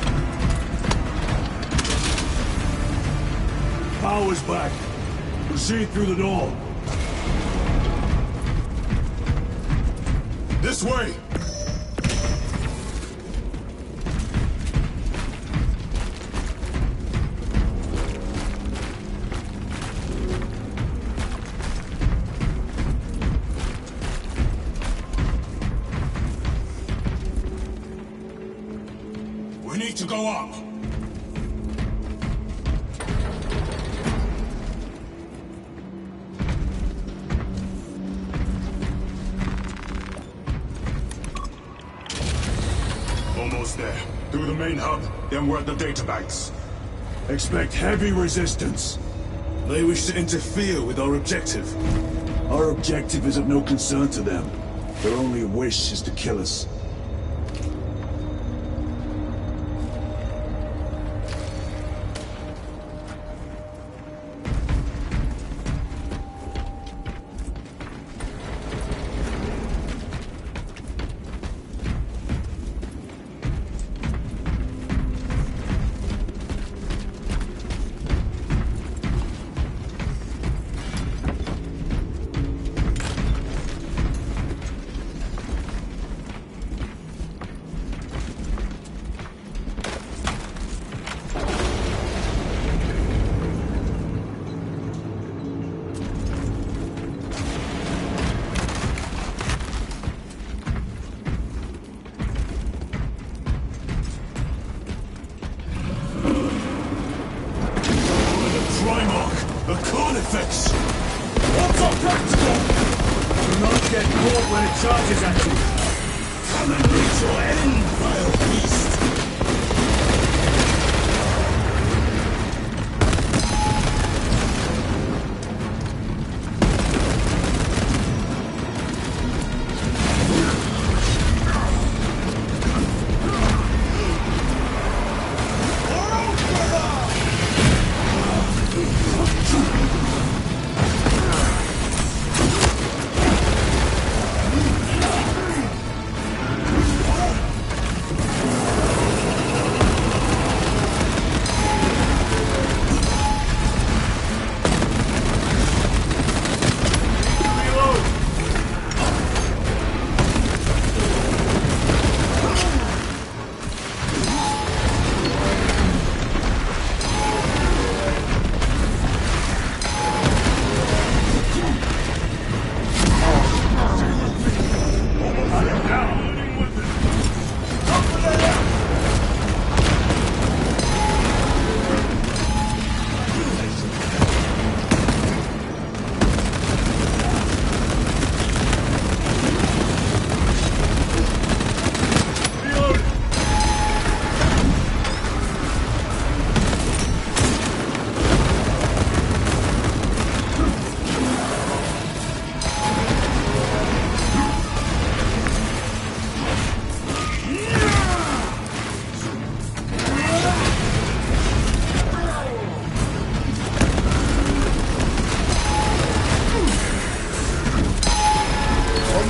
Power's back. Proceed through the door. This way! We need to go up. Almost there. Through the main hub, then we're at the databanks. Expect heavy resistance. They wish to interfere with our objective. Our objective is of no concern to them. Their only wish is to kill us. Charges at you! Come and meet your end, vile beast!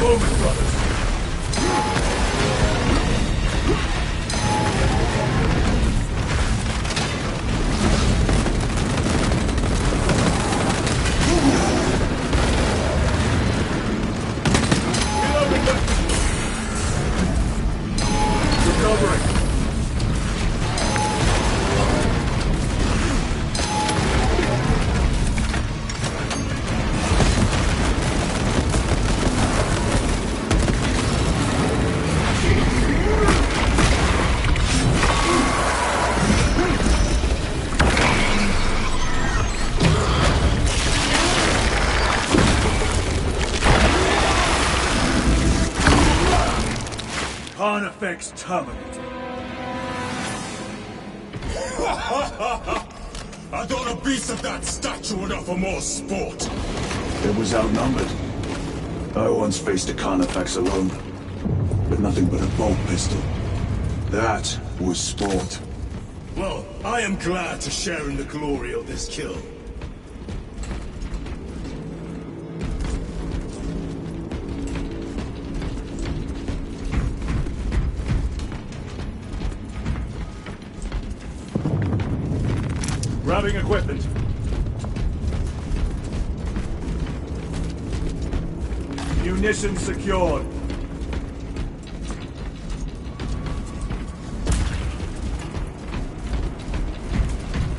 moment, brothers. Carnifex terminated. I thought a beast of that stature would offer more sport. It was outnumbered. I once faced a Carnifex alone, with nothing but a bolt pistol. That was sport. Well, I am glad to share in the glory of this kill. Grabbing equipment. Munitions secured.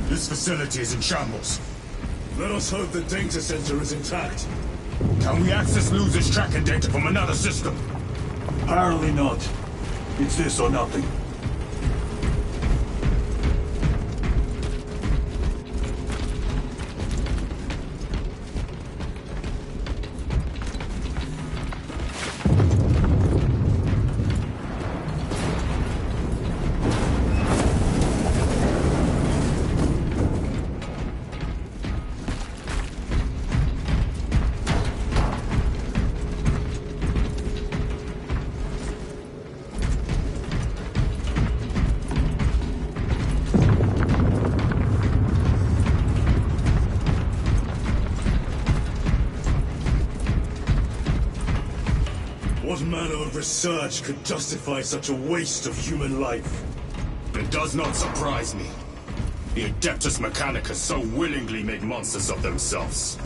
This facility is in shambles. Let us hope the data center is intact. Can we access Luz's tracking data from another system? Apparently not. It's this or nothing. What manner of research could justify such a waste of human life? It does not surprise me. The Adeptus Mechanicus so willingly make monsters of themselves.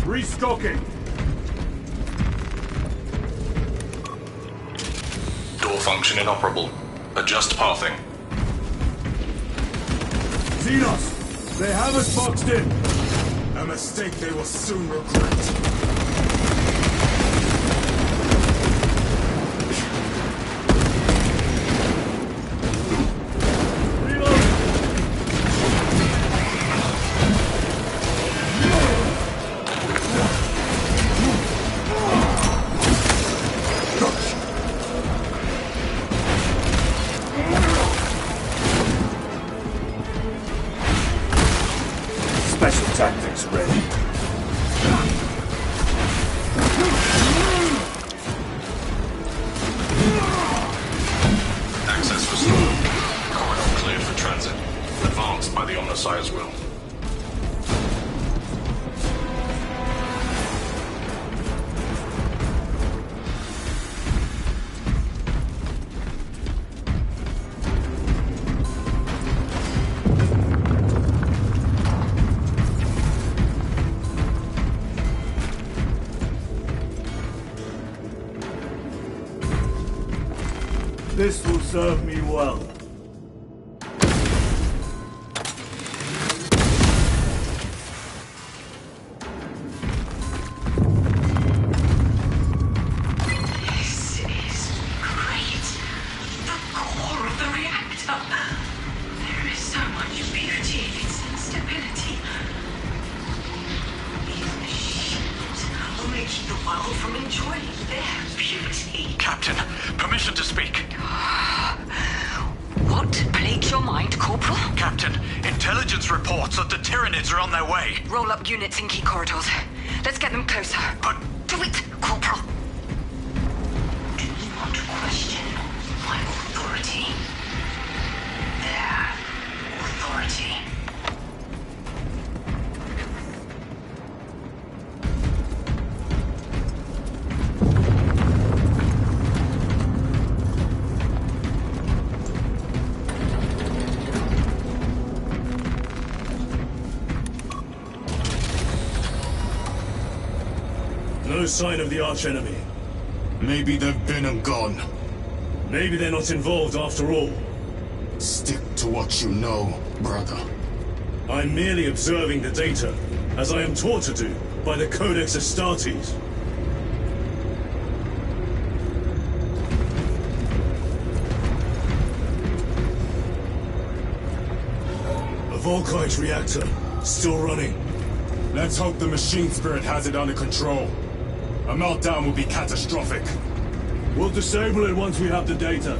Restocking. Door function inoperable. Adjust pathing. Xenos! They have us boxed in! A mistake they will soon regret. Special tactics ready. Access restored. Corridor cleared for transit. Advance by the Omnissiah's will. serve me well. This is great. The core of the reactor. There is so much beauty in its instability. These machines will make the world from enjoying their beauty. Captain, permission to speak. What plagues your mind, Corporal? Captain, intelligence reports that the Tyranids are on their way. Roll up units in key corridors. Let's get them closer. But... Do it, Corporal. Do not question my authority. Their authority. No sign of the archenemy. Maybe they've been and gone. Maybe they're not involved after all. Stick to what you know, brother. I'm merely observing the data, as I am taught to do by the Codex Astartes. A Volkite reactor, still running. Let's hope the machine spirit has it under control. A meltdown would be catastrophic. We'll disable it once we have the data.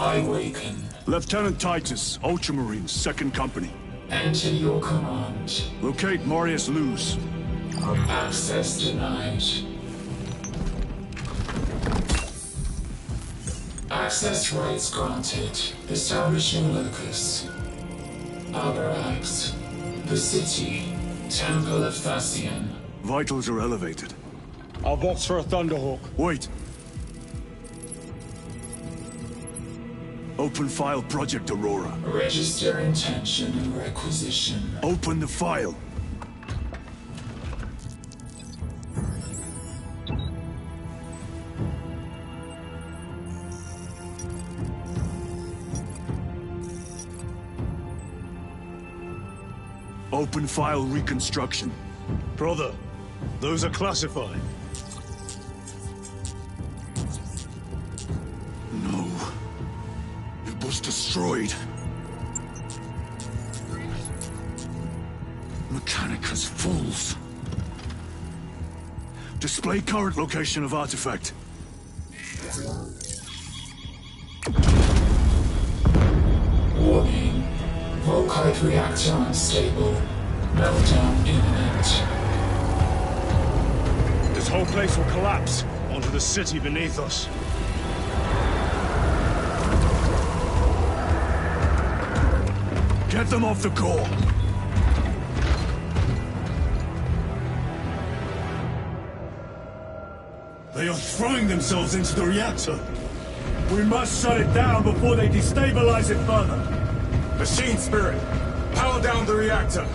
I awaken. Lieutenant Titus, Ultramarines, 2nd Company. Enter your command. Locate Marius Luz. Access denied. Access rights granted. Establishing locus. Avarax. The city. Temple of Thasian. Vitals are elevated. I'll box for a Thunderhawk. Wait. Open file Project Aurora. Register intention and requisition. Open the file. Open file reconstruction. Brother, those are classified. No. It was destroyed. Mechanicus fools. Display current location of artifact. Warning. Volkite reactor unstable. Meltdown imminent. This whole place will collapse onto the city beneath us. Get them off the core. They are throwing themselves into the reactor. We must shut it down before they destabilize it further. Machine Spirit, power down the reactor.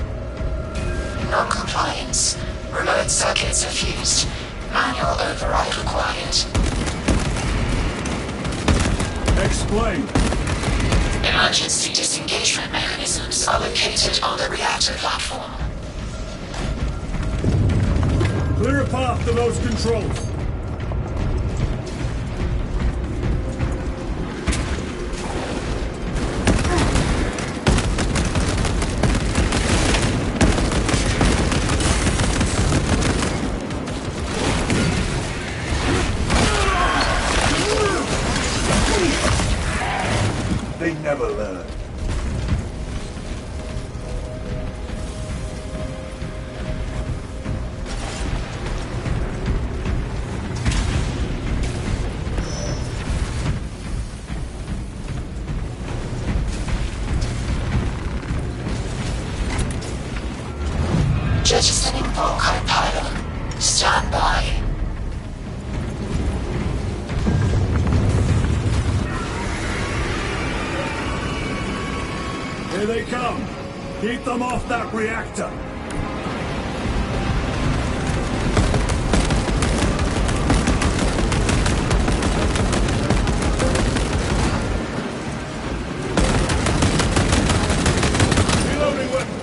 Non-compliance. Remote circuits are fused. Manual override required. Explain. Emergency disengagement mechanisms are located on the reactor platform. Clear a path to those controls. They never learn. Jettisoning Volkite pylon. Stand by. Here they come. Keep them off that reactor. Reloading weapon.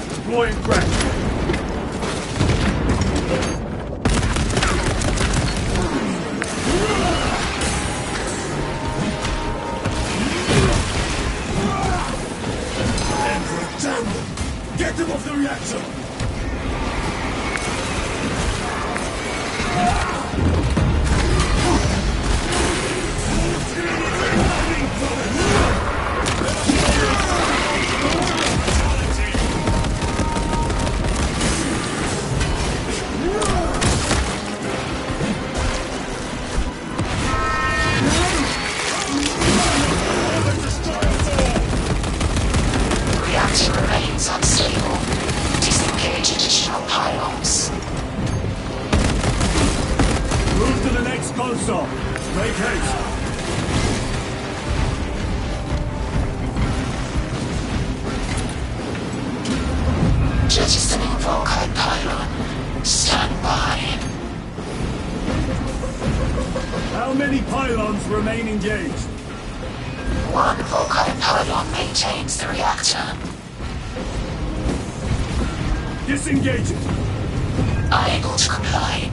Deploying crack. Get them off the reactor! Reactor remains unstable. Disengage additional pylons. Move to the next console. Make haste. Jettisoning Volkite pylon. Stand by. How many pylons remain engaged? One Volkite pylon maintains the reactor. Disengage it. Unable to comply.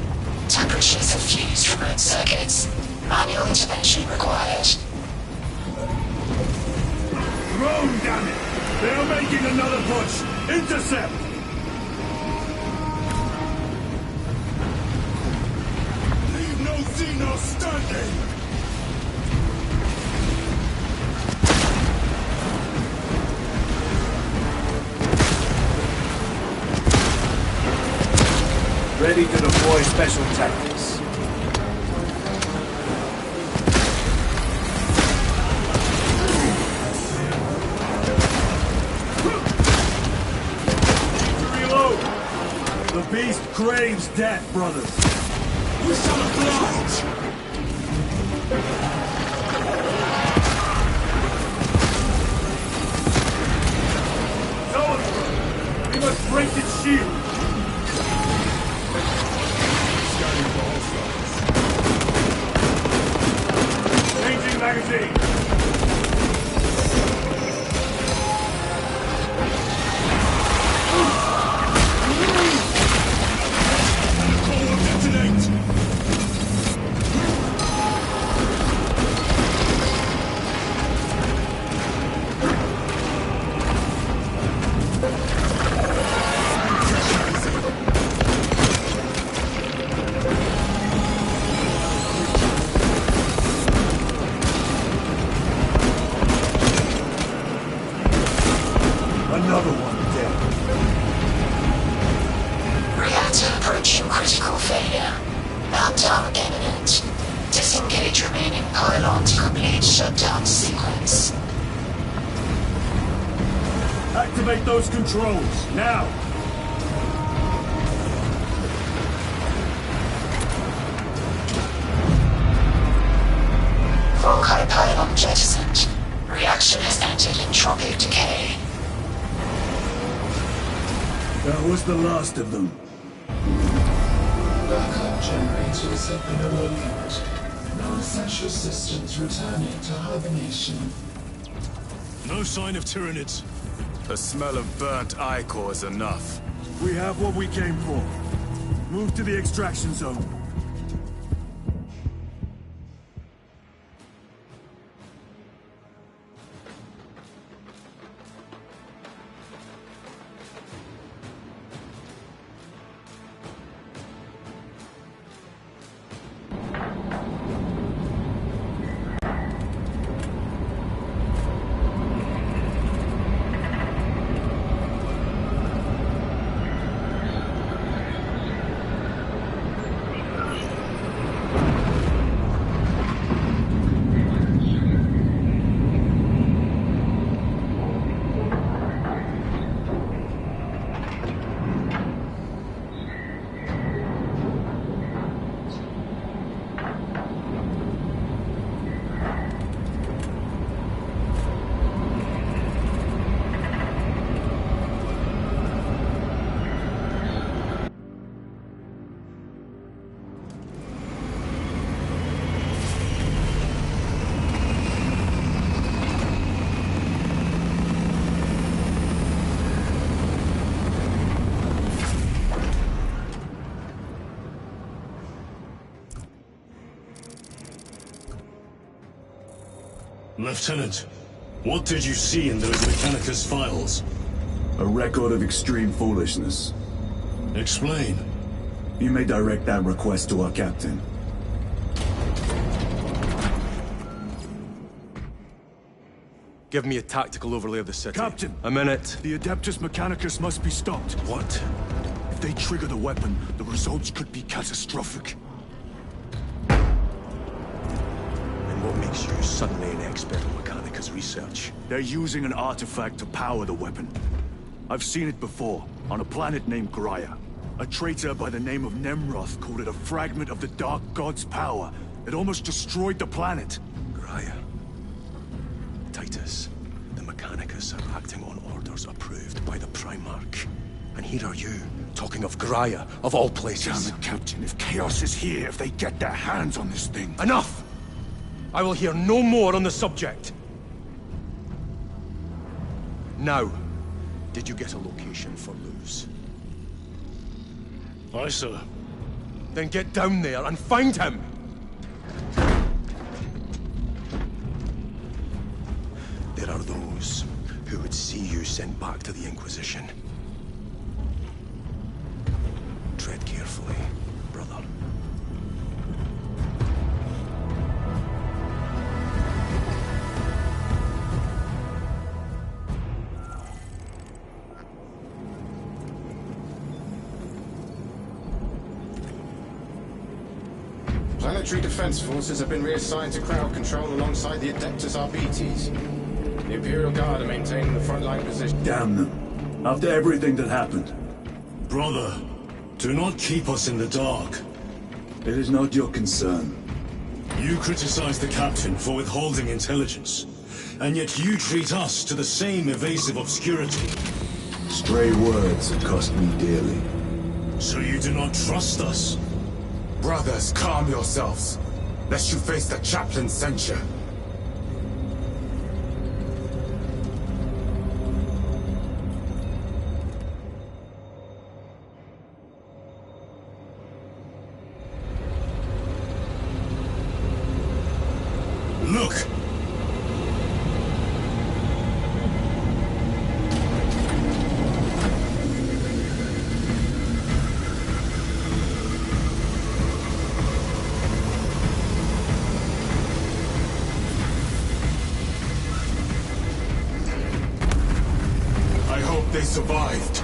Temperatures have fused remote circuits. Manual intervention required. Rome, damn it! They are making another push! Intercept! Leave no dino standing! Ready to deploy special tactics. Reload! The beast craves death, brothers. We shall oblige! Zoan! We must break its shield! Changing magazine! Another one dead. Reactor approaching critical failure. Meltdown imminent. Disengage remaining pylon to complete shutdown sequence. Activate those controls, now! Volkite pylon jettisoned. Reaction has entered entropic decay. That was the last of them. Backup generators have been awakened. Non-essential systems returning to hibernation. No sign of Tyranids. The smell of burnt ichor is enough. We have what we came for. Move to the extraction zone. Lieutenant, what did you see in those Mechanicus files? A record of extreme foolishness. Explain. You may direct that request to our captain. Give me a tactical overlay of the city. Captain! A minute. The Adeptus Mechanicus must be stopped. What? If they trigger the weapon, the results could be catastrophic. And what makes you suddenly an expert in Mechanicus research? They're using an artifact to power the weapon. I've seen it before, on a planet named Graia. A traitor by the name of Nemroth called it a fragment of the Dark God's power. It almost destroyed the planet. Graia. Titus, the Mechanicus are acting on orders approved by the Primarch. And here are you, talking of Graia, of all places. Damn it, Captain. If Chaos is here, if they get their hands on this thing... Enough! I will hear no more on the subject. Now, did you get a location for Luz? Aye, sir. Then get down there and find him! There are those who would see you sent back to the Inquisition. Tread carefully, brother. Planetary defense forces have been reassigned to crowd control alongside the Adeptus Arbites. The Imperial Guard are maintaining the frontline position. Damn them. After everything that happened. Brother, do not keep us in the dark. It is not your concern. You criticize the captain for withholding intelligence, and yet you treat us to the same evasive obscurity. Stray words have cost me dearly. So you do not trust us? Brothers, calm yourselves, lest you face the chaplain's censure. Look! I hope they survived.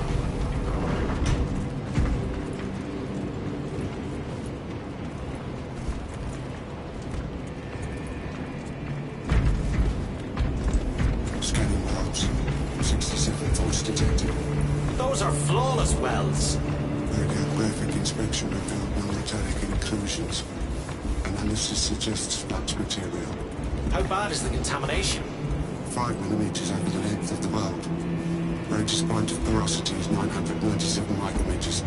Scanning wells. 67 faults detected. Those are flawless wells. Radiographic inspection revealed no metallic inclusions. Analysis suggests flux material. How bad is the contamination? 5 millimeters over the length of the world. Greatest point of porosity is 997 micrometers.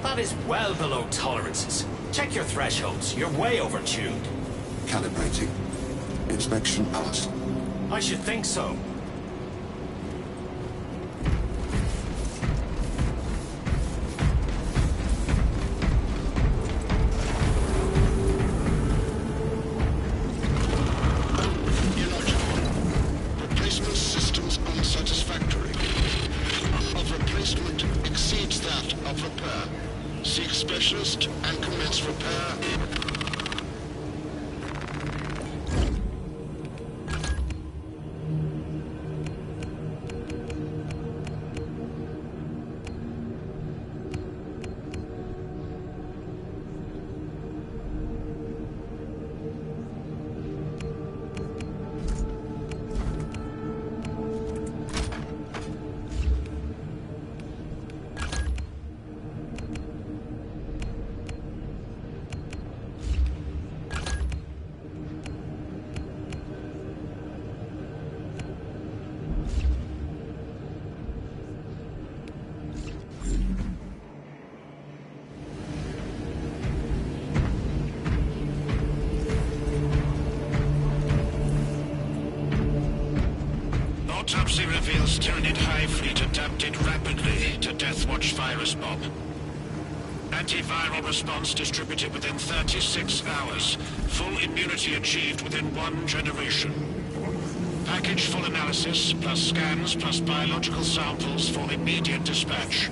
That is well below tolerances. Check your thresholds. You're way overtuned. Calibrating. Inspection passed. I should think so. Replacement systems unsatisfactory. Of replacement exceeds that of repair. Seek specialist and commence repair. Autopsy reveals Tyranid Hive Fleet adapted rapidly to Deathwatch virus bomb. Antiviral response distributed within 36 hours. Full immunity achieved within 1 generation. Package full analysis, plus scans, plus biological samples for immediate dispatch.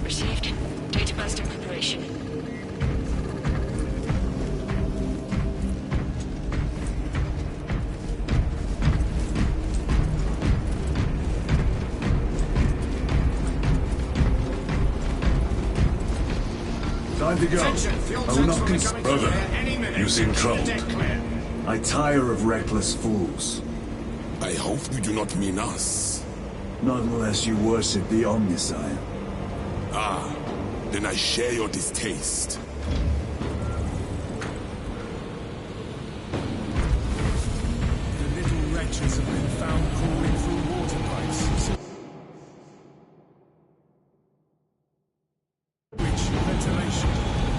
Received. Data burst in preparation. Time to go. I will not consider. Brother, you seem troubled. I tire of reckless fools. I hope you do not mean us. Not unless you worship the Omniscient. Ah, then I share your distaste. The little wretches have been found crawling through water pipes. Which ventilation?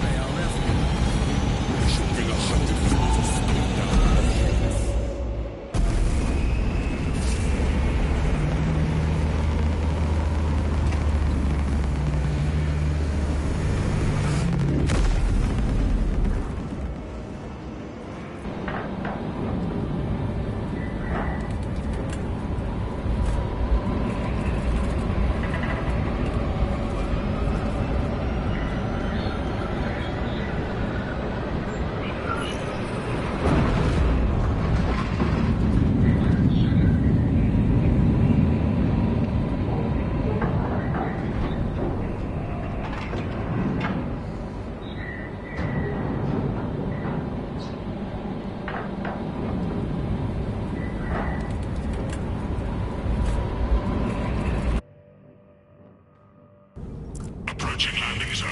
They are everywhere. I should bring 100 floors of stone down on their heads. Approaching landing zone.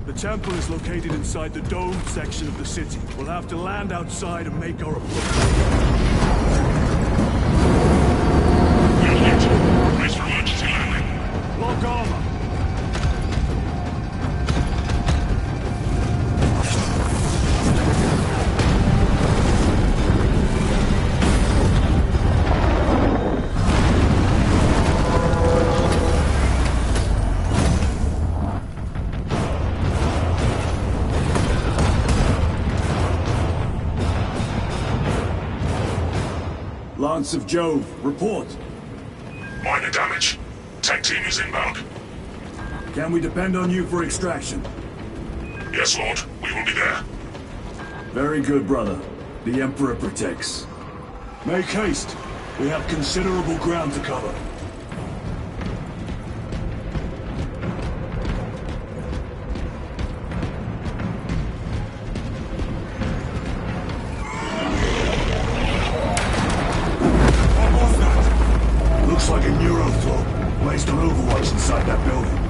The temple is located inside the domed section of the city. We'll have to land outside and make our approach. Brace for emergency landing. Lock armor! Lance of Jove, report. Minor damage. Tech team is inbound. Can we depend on you for extraction? Yes, Lord. We will be there. Very good, brother. The Emperor protects. Make haste. We have considerable ground to cover. Looks like a neuroflow placed on overwatch inside that building.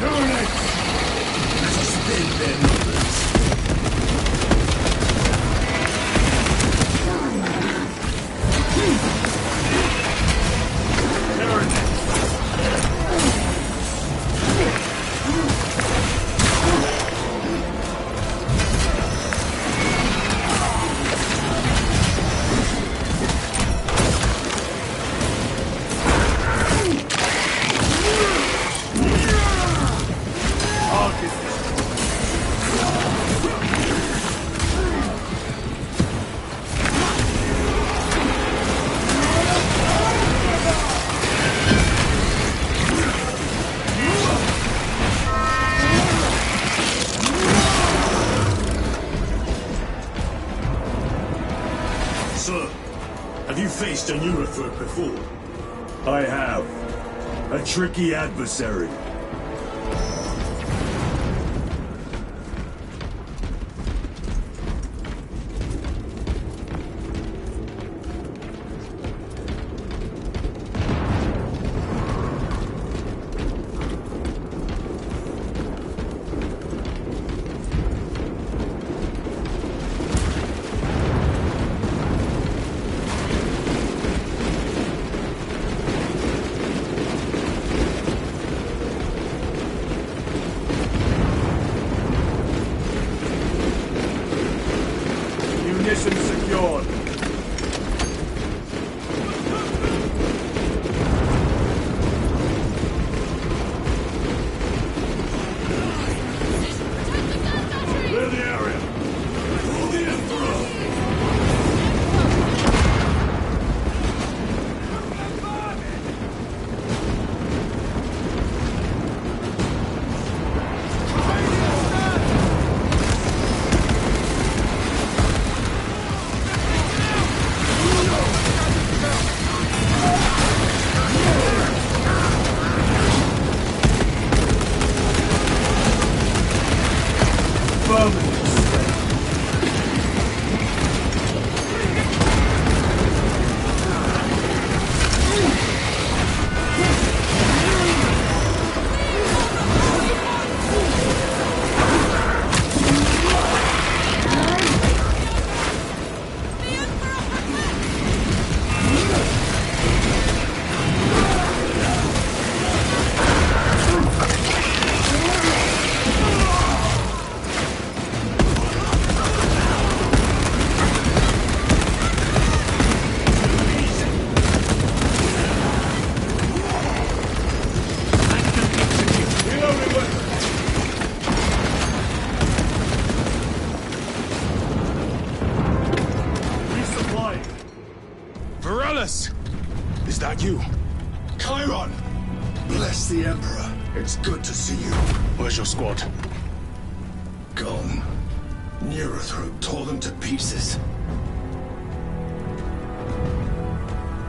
Let us spin their numbers. Sir, have you faced a neurothreat before? I have. A tricky adversary. Munitions secured. Nicholas! Is that you? Chiron! Bless the Emperor. It's good to see you. Where's your squad? Gone. Neurothroat tore them to pieces.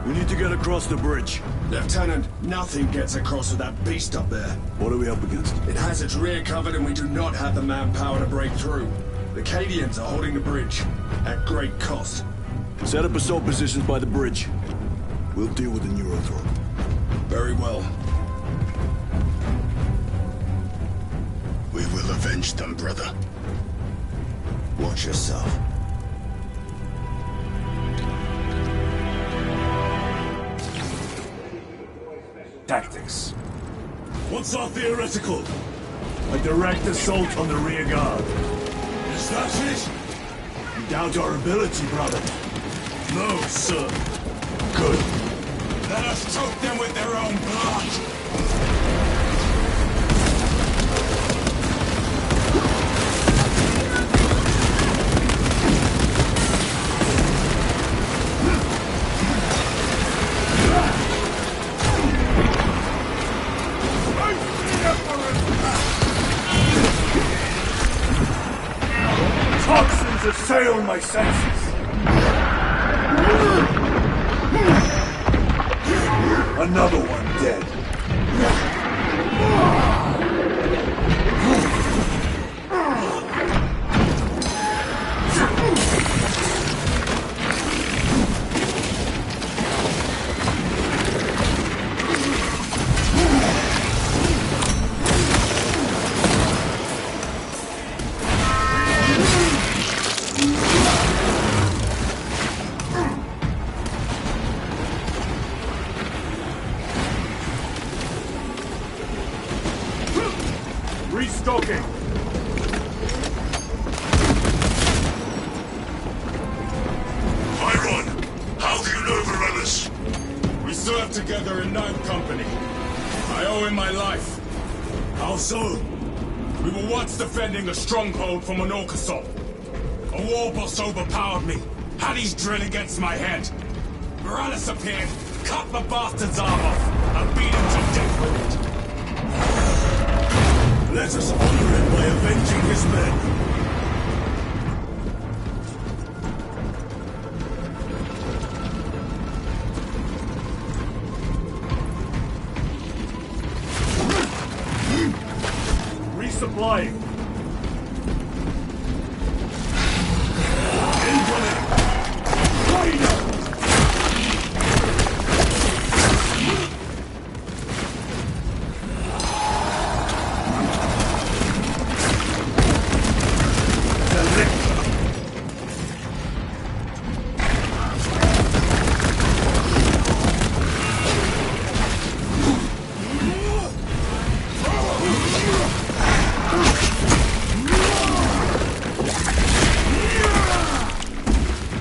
We need to get across the bridge. Lieutenant, nothing gets across with that beast up there. What are we up against? It has its rear covered and we do not have the manpower to break through. The Cadians are holding the bridge, at great cost. Set up assault positions by the bridge. We'll deal with the Neurothroat. Very well. We will avenge them, brother. Watch yourself. Tactics. What's our theoretical? A direct assault on the rear guard. Is that it? You doubt our ability, brother? No, sir. Good. Let us choke them with their own blood! Toxins assail my senses. Another one dead. Restocking. Chiron, how do you know Varellus? We served together in Ninth Company. I owe him my life. How so? We were once defending a stronghold from an Orcasol. A war boss overpowered me, had his drill against my head. Varellus appeared, cut the bastard's arm off, and beat him to death with it. Let us honor him by avenging his men. Resupplying. Incoming.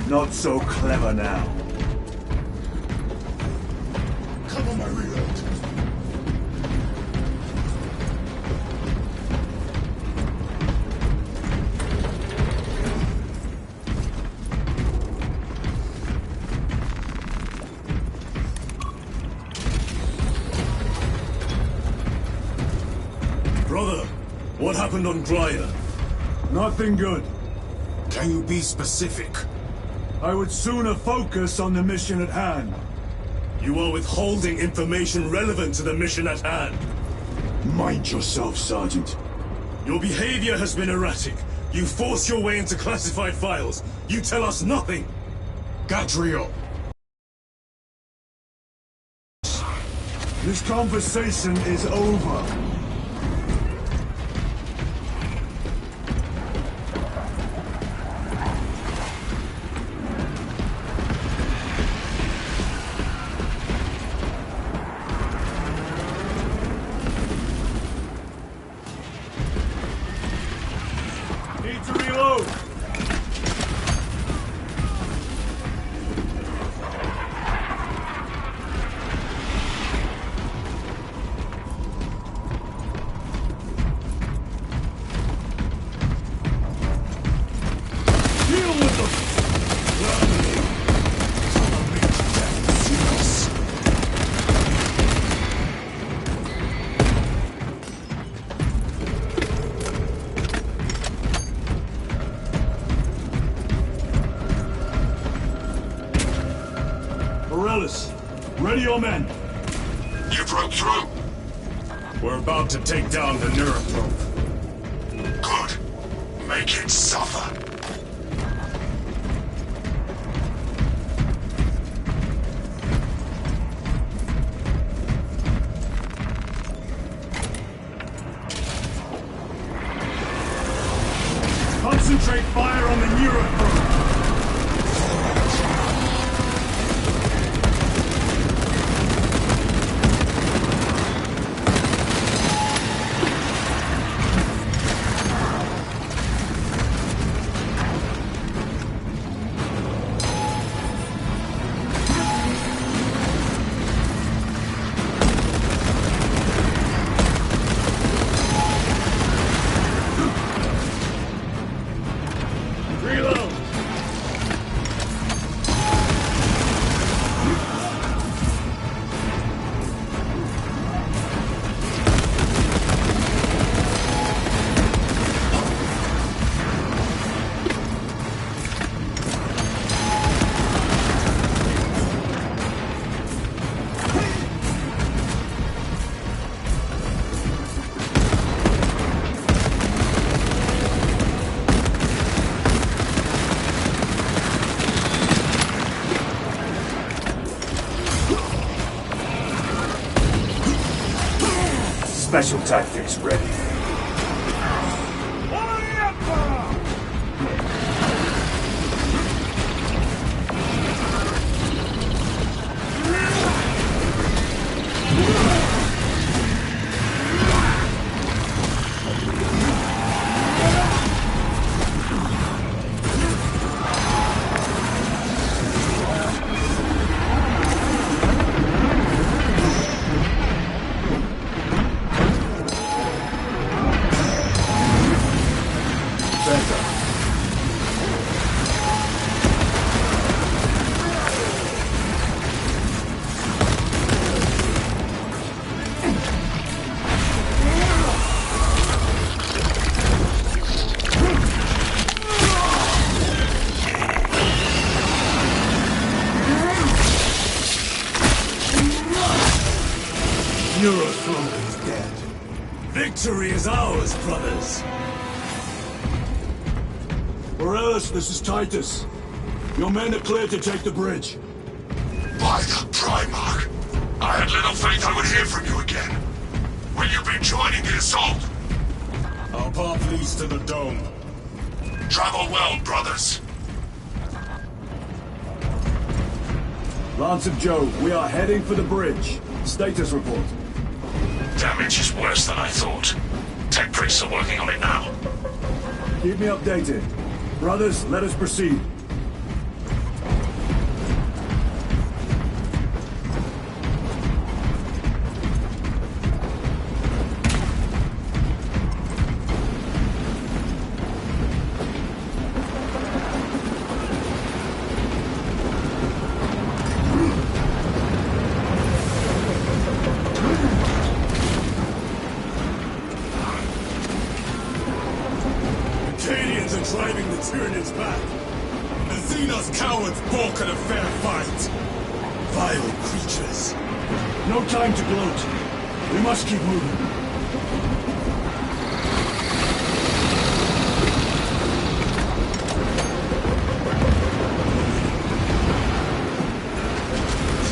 Not so clever now. Cover my reload. Brother, what happened on Grya? Nothing good. Can you be specific? I would sooner focus on the mission at hand. You are withholding information relevant to the mission at hand. Mind yourself, Sergeant. Your behavior has been erratic. You force your way into classified files. You tell us nothing. Gadriel. This conversation is over. Need to reload. Morellis, ready your men. You broke through. We're about to take down the Neuroprobe. Good. Make it suffer. Concentrate fire on the Neuroprobe. Special tactics ready. Neuroprobe is dead. Victory is ours, brothers! Morellis, this is Titus. Your men are clear to take the bridge. By the Primarch! I had little faith I would hear from you again. Will you be joining the assault? Our path leads to the dome. Travel well, brothers. Lance of Jove, we are heading for the bridge. Status report. Damage is worse than I thought. Tech priests are working on it now. Keep me updated. Brothers, let us proceed. Driving the Tyranids back. The Xenos cowards balk at a fair fight. Vile creatures. No time to gloat. We must keep moving.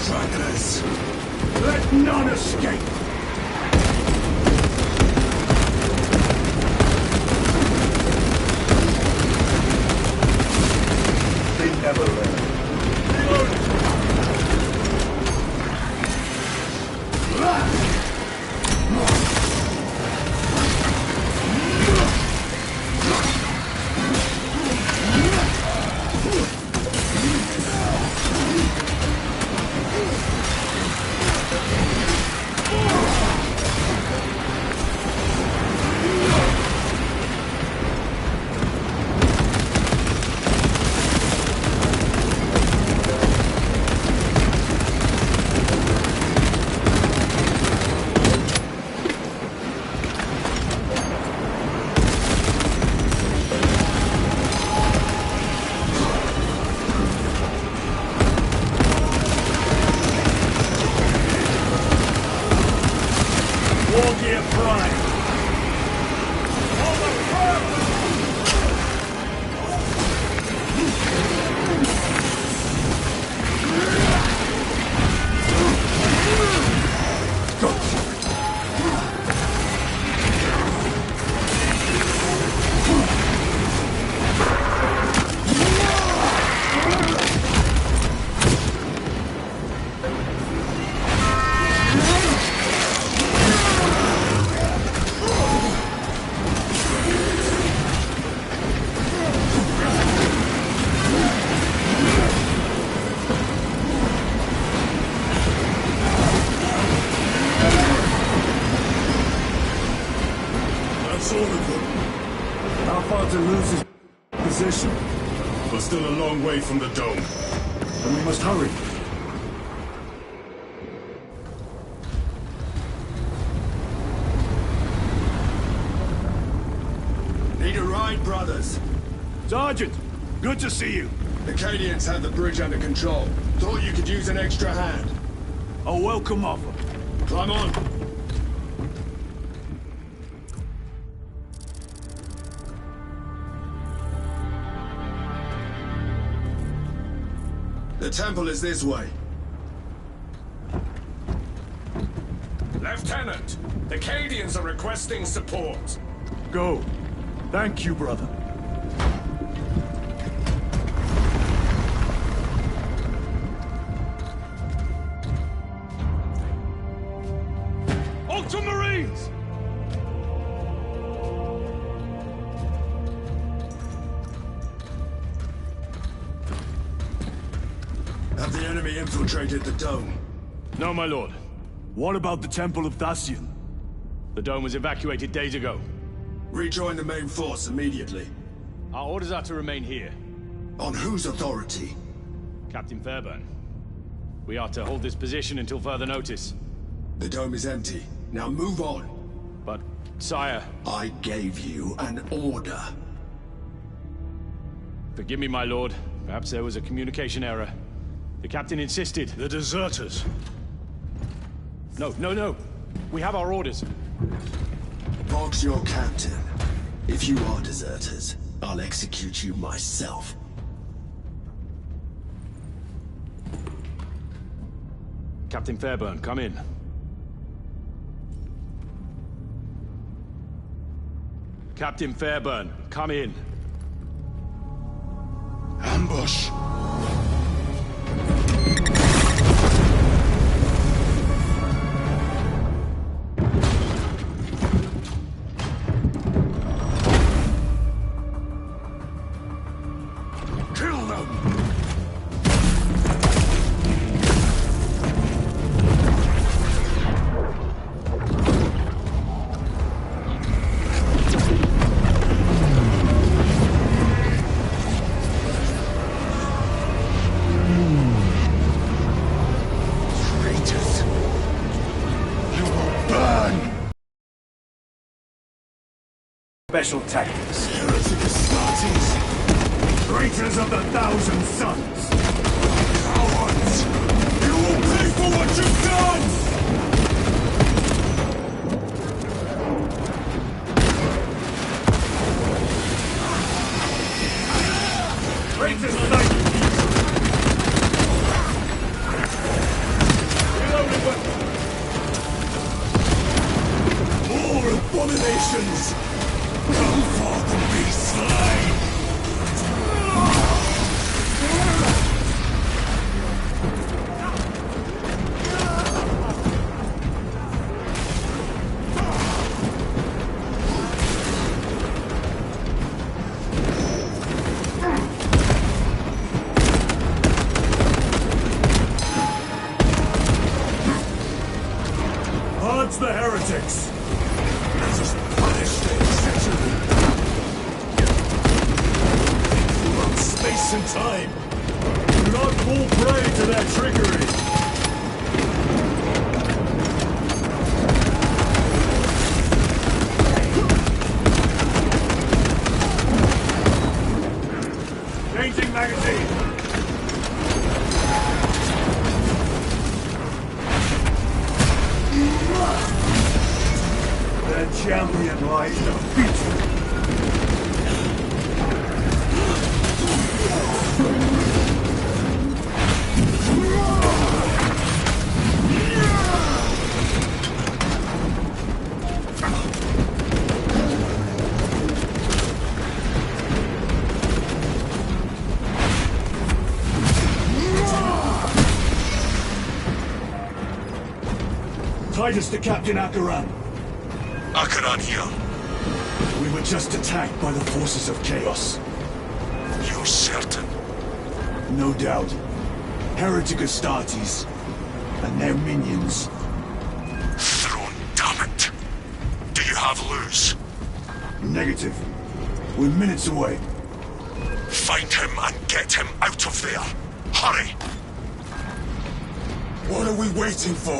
Stragglers. Let none escape. Never learn. Reload! position. We're still a long way from the dome. Then we must hurry. Need a ride, brothers? Sergeant, good to see you. The Cadians had the bridge under control. Thought you could use an extra hand. A welcome offer. Climb on. The temple is this way. Lieutenant, the Cadians are requesting support. Go. Thank you, brother. Ultramarines! Have the enemy infiltrated the dome? No, my lord. What about the Temple of Thasian? The dome was evacuated days ago. Rejoin the main force immediately. Our orders are to remain here. On whose authority? Captain Fairburn. We are to hold this position until further notice. The dome is empty. Now move on. But, sire... I gave you an order. Forgive me, my lord. Perhaps there was a communication error. The captain insisted. The deserters. No. We have our orders. Vox your captain. If you are deserters, I'll execute you myself. Captain Fairburn, come in. Captain Fairburn, come in. Ambush! Kill them! Special tactics. Heretic Astartes! Traitors of the Thousand Suns! Cowards! You will pay for what you've done! Traitors of the... More abominations! Come forth and be slain! Odds the heretics! Let us punish their treachery! Throughout space and time! Do not fall prey to their trickery! Changing magazine! Their champion lies defeated! Titus to Captain Akaran. Akaran here. We were just attacked by the forces of chaos. You're certain? No doubt. Heretic Astartes and their minions. Throne, damn it! Do you have Luz? Negative. We're minutes away. Find him and get him out of there. Hurry! What are we waiting for?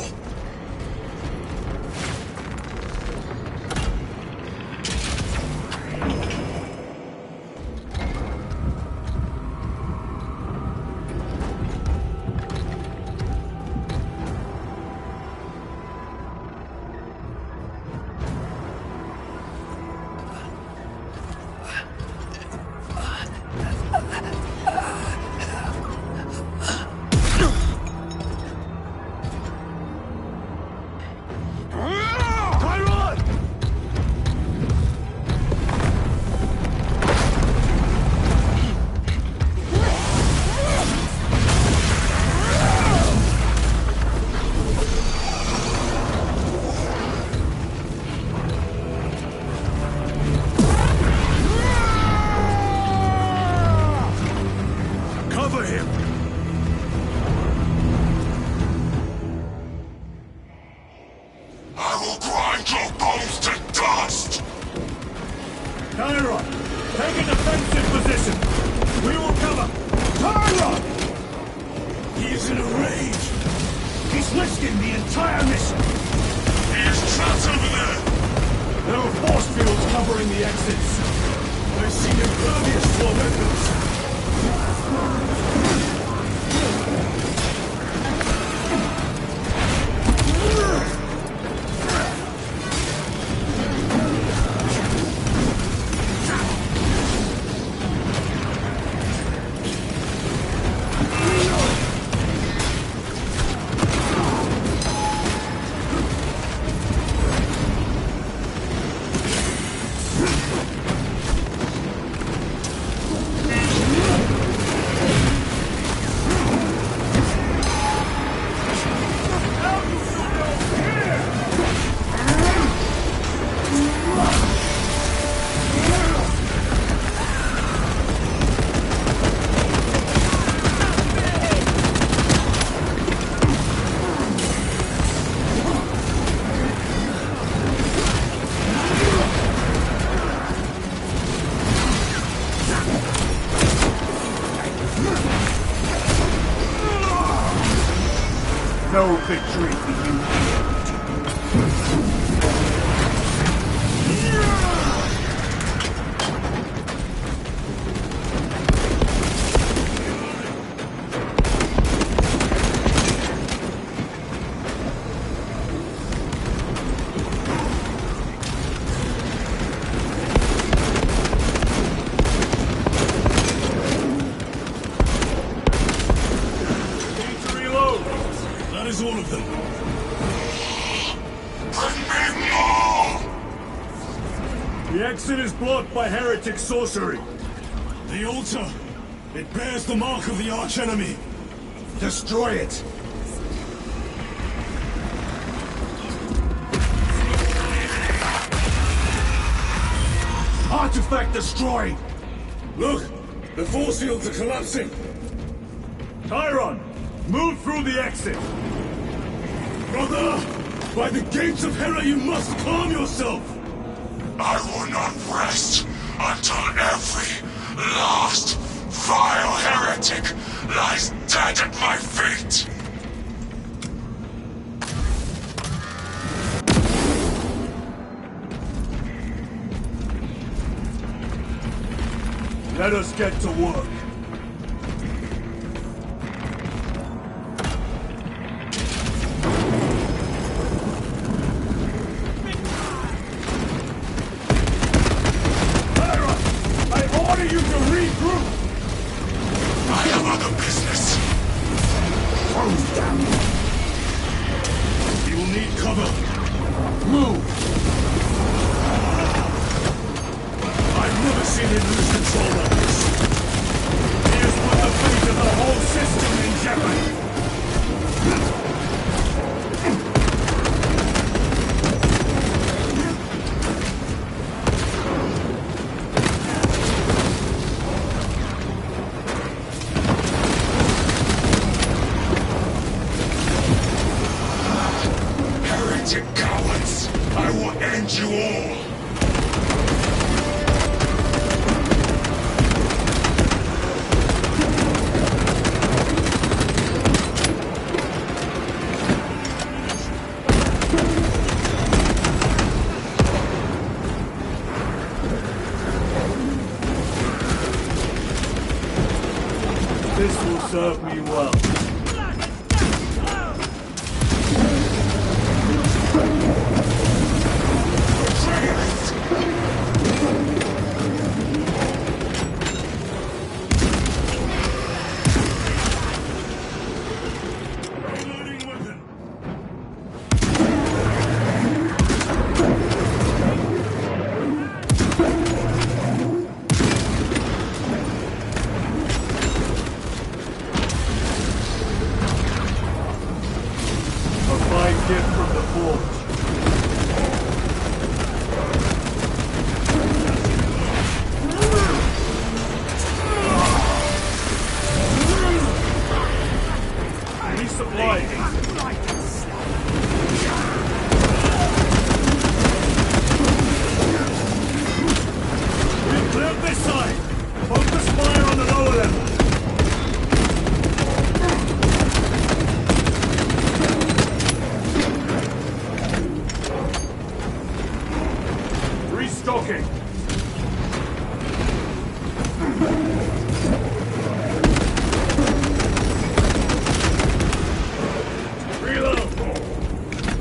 No victory for you. All of them. The exit is blocked by heretic sorcery. The altar! It bears the mark of the archenemy! Destroy it! Artifact destroyed! Look! The force fields are collapsing! Tyron! Move through the exit! Brother! By the gates of Hera you must calm yourself! I will not rest until every last vile heretic lies dead at my feet! Let us get to work. I've never seen him lose control like this. This will serve me well.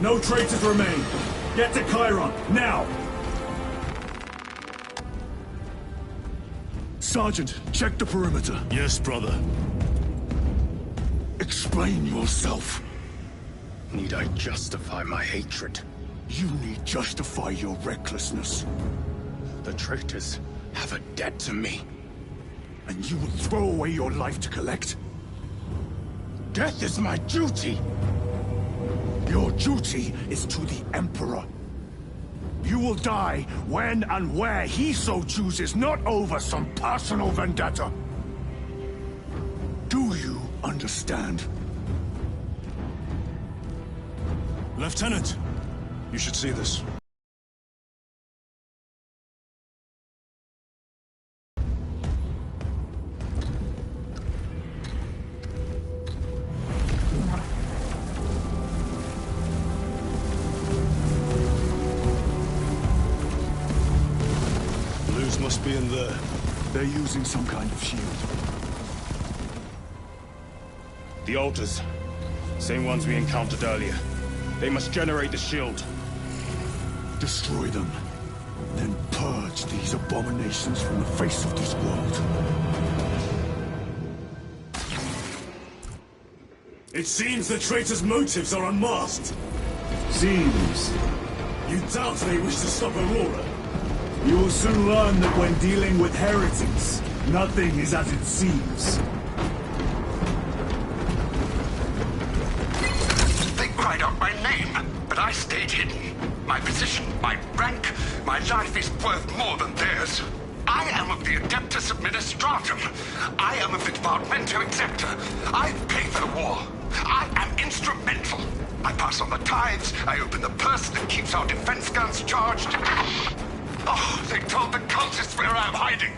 No traitors remain. Get to Chiron, now! Sergeant, check the perimeter. Yes, brother. Explain yourself. Need I justify my hatred? You need justify your recklessness. The traitors have a debt to me. And you will throw away your life to collect? Death is my duty! Your duty is to the Emperor. You will die when and where he so chooses, not over some personal vendetta. Do you understand? Lieutenant, you should see this. Must be in there. They're using some kind of shield. The altars. Same ones we encountered earlier. They must generate the shield. Destroy them. Then purge these abominations from the face of this world. It seems the traitors' motives are unmasked. Seems. You doubt they wish to stop Aurora? You will soon learn that when dealing with heretics, nothing is as it seems. They cried out my name, but I stayed hidden. My position, my rank, my life is worth more than theirs. I am of the Adeptus Administratum. I am of the Departamento Exceptor. I pay for the war. I am instrumental. I pass on the tithes. I open the purse that keeps our defense guns charged. Oh, they told the cultists where I'm hiding.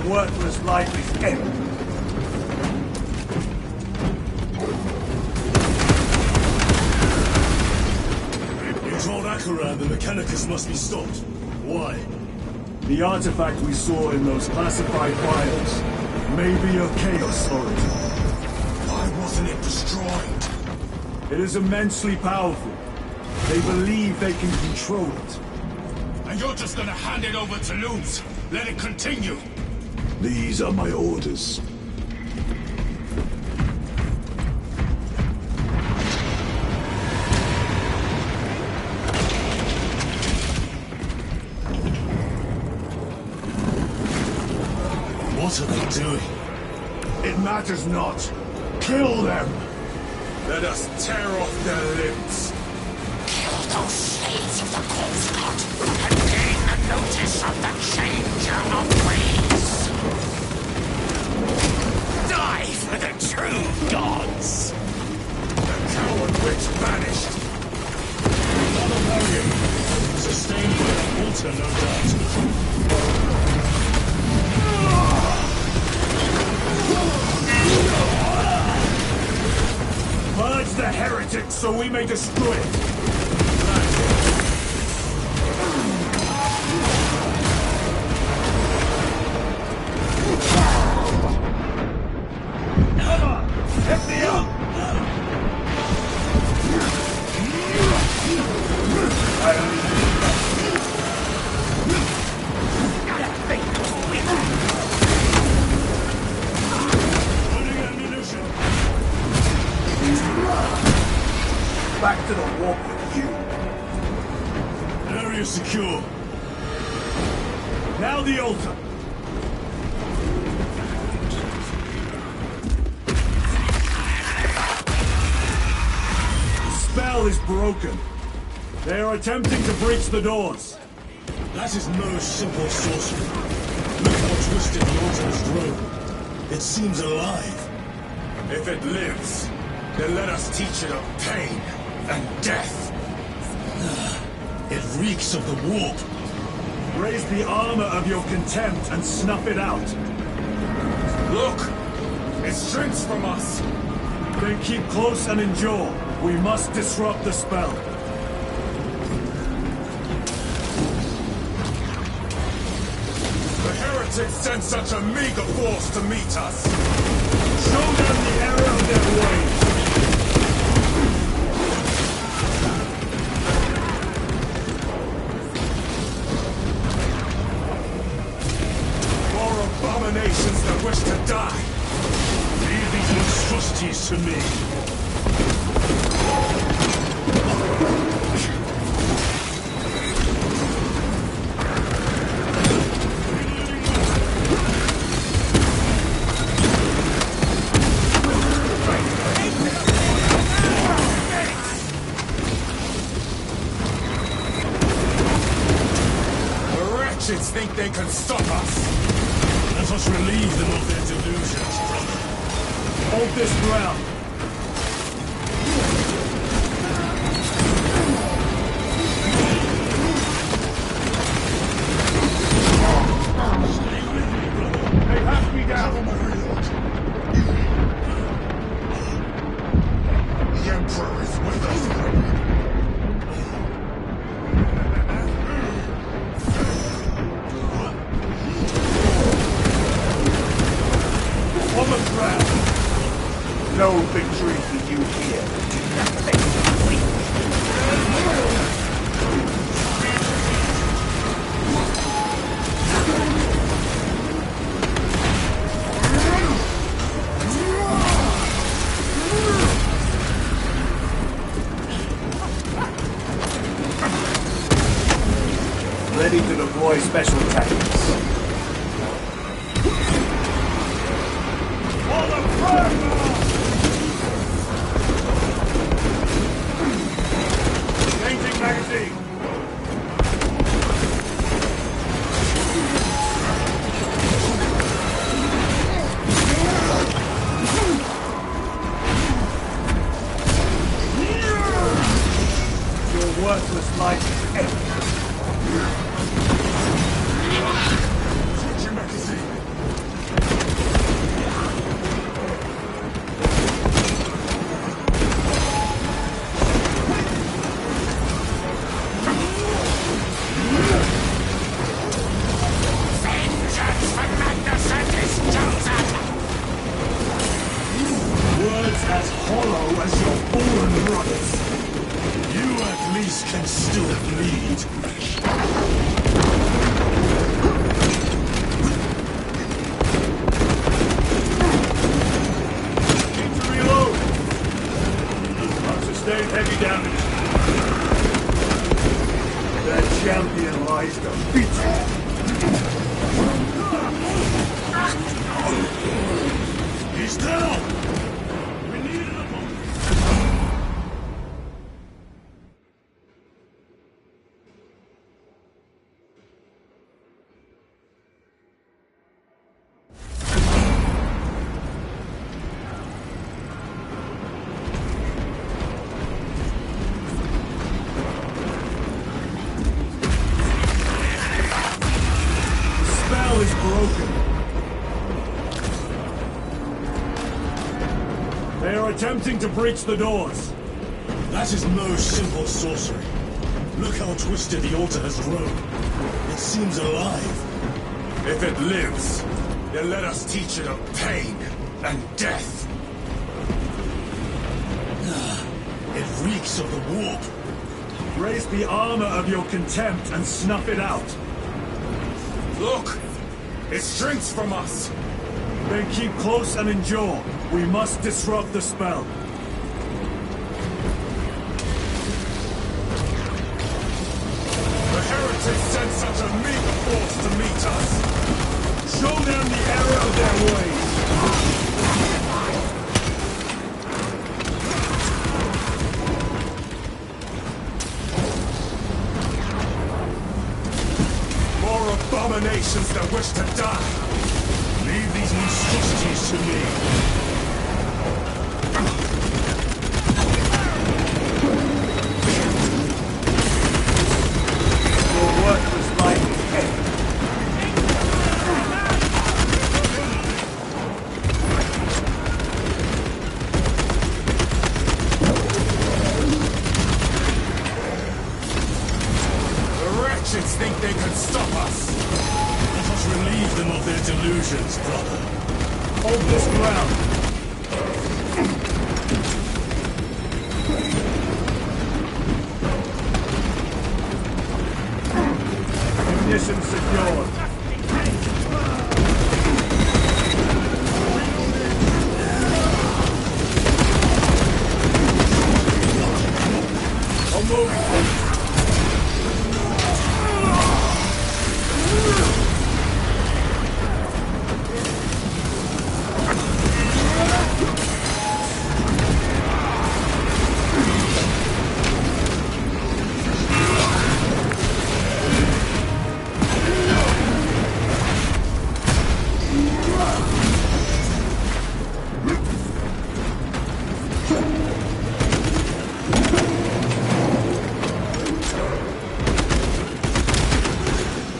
Worthless life is empty. You told Akaran the Mechanicus must be stopped. Why? The artifact we saw in those classified files may be of Chaos origin. Why wasn't it destroyed? It is immensely powerful. They believe they can control it. And you're just gonna hand it over to loons? Let it continue? These are my orders. doing? It matters not. Kill them! Let us tear off their limbs. Kill those slaves of the Cold God and gain the notice of the Changer of Ways. Die for the true gods! The coward witch vanished. Another barrier. Sustained by the altar, no doubt. Purge the heretics so we may destroy it! Come on! Hit me up! Loading ammunition! Back to the warp with you! Area secure. Now the altar! The spell is broken. They are attempting to breach the doors. That is no simple sorcery. Look how twisted the altar has grown. It seems alive. If it lives, then let us teach it of pain and death. It reeks of the warp. Raise the armor of your contempt and snuff it out. Look! It shrinks from us! Then keep close and endure. We must disrupt the spell. The heretics sent such a meager force to meet us! Show them the error of their ways! More abominations that wish to die! Leave these monstrosities to me. Think they can stop us! Let us relieve them of their delusions, brother. Hold this ground. Stay with me, brother. They have me down. The Emperor is with us. No victory for you here. Ready to deploy special tactics. For the front! Magazine! Your worthless life is empty. Switch your magazine! As hollow as your fallen brothers. You at least can still bleed. Need to reload. I've sustained heavy damage. Their champion lies defeated. He's down! We need an opponent! Is broken. They are attempting to breach the doors. That is no simple sorcery. Look how twisted the altar has grown. It seems alive. If it lives, then let us teach it of pain and death. It reeks of the warp. Raise the armor of your contempt and snuff it out. Look! It shrinks from us! Then keep close and endure. We must disrupt the spell. The heretics sent such a meager force to meet us! Show them the error of their ways! More abominations that wish to die! Leave these monstrosities to me. Your work was lying ahead. The wretches think they can stop us! Let us relieve them of their delusions, brother. Hold this ground. Munition secured. I'm moving.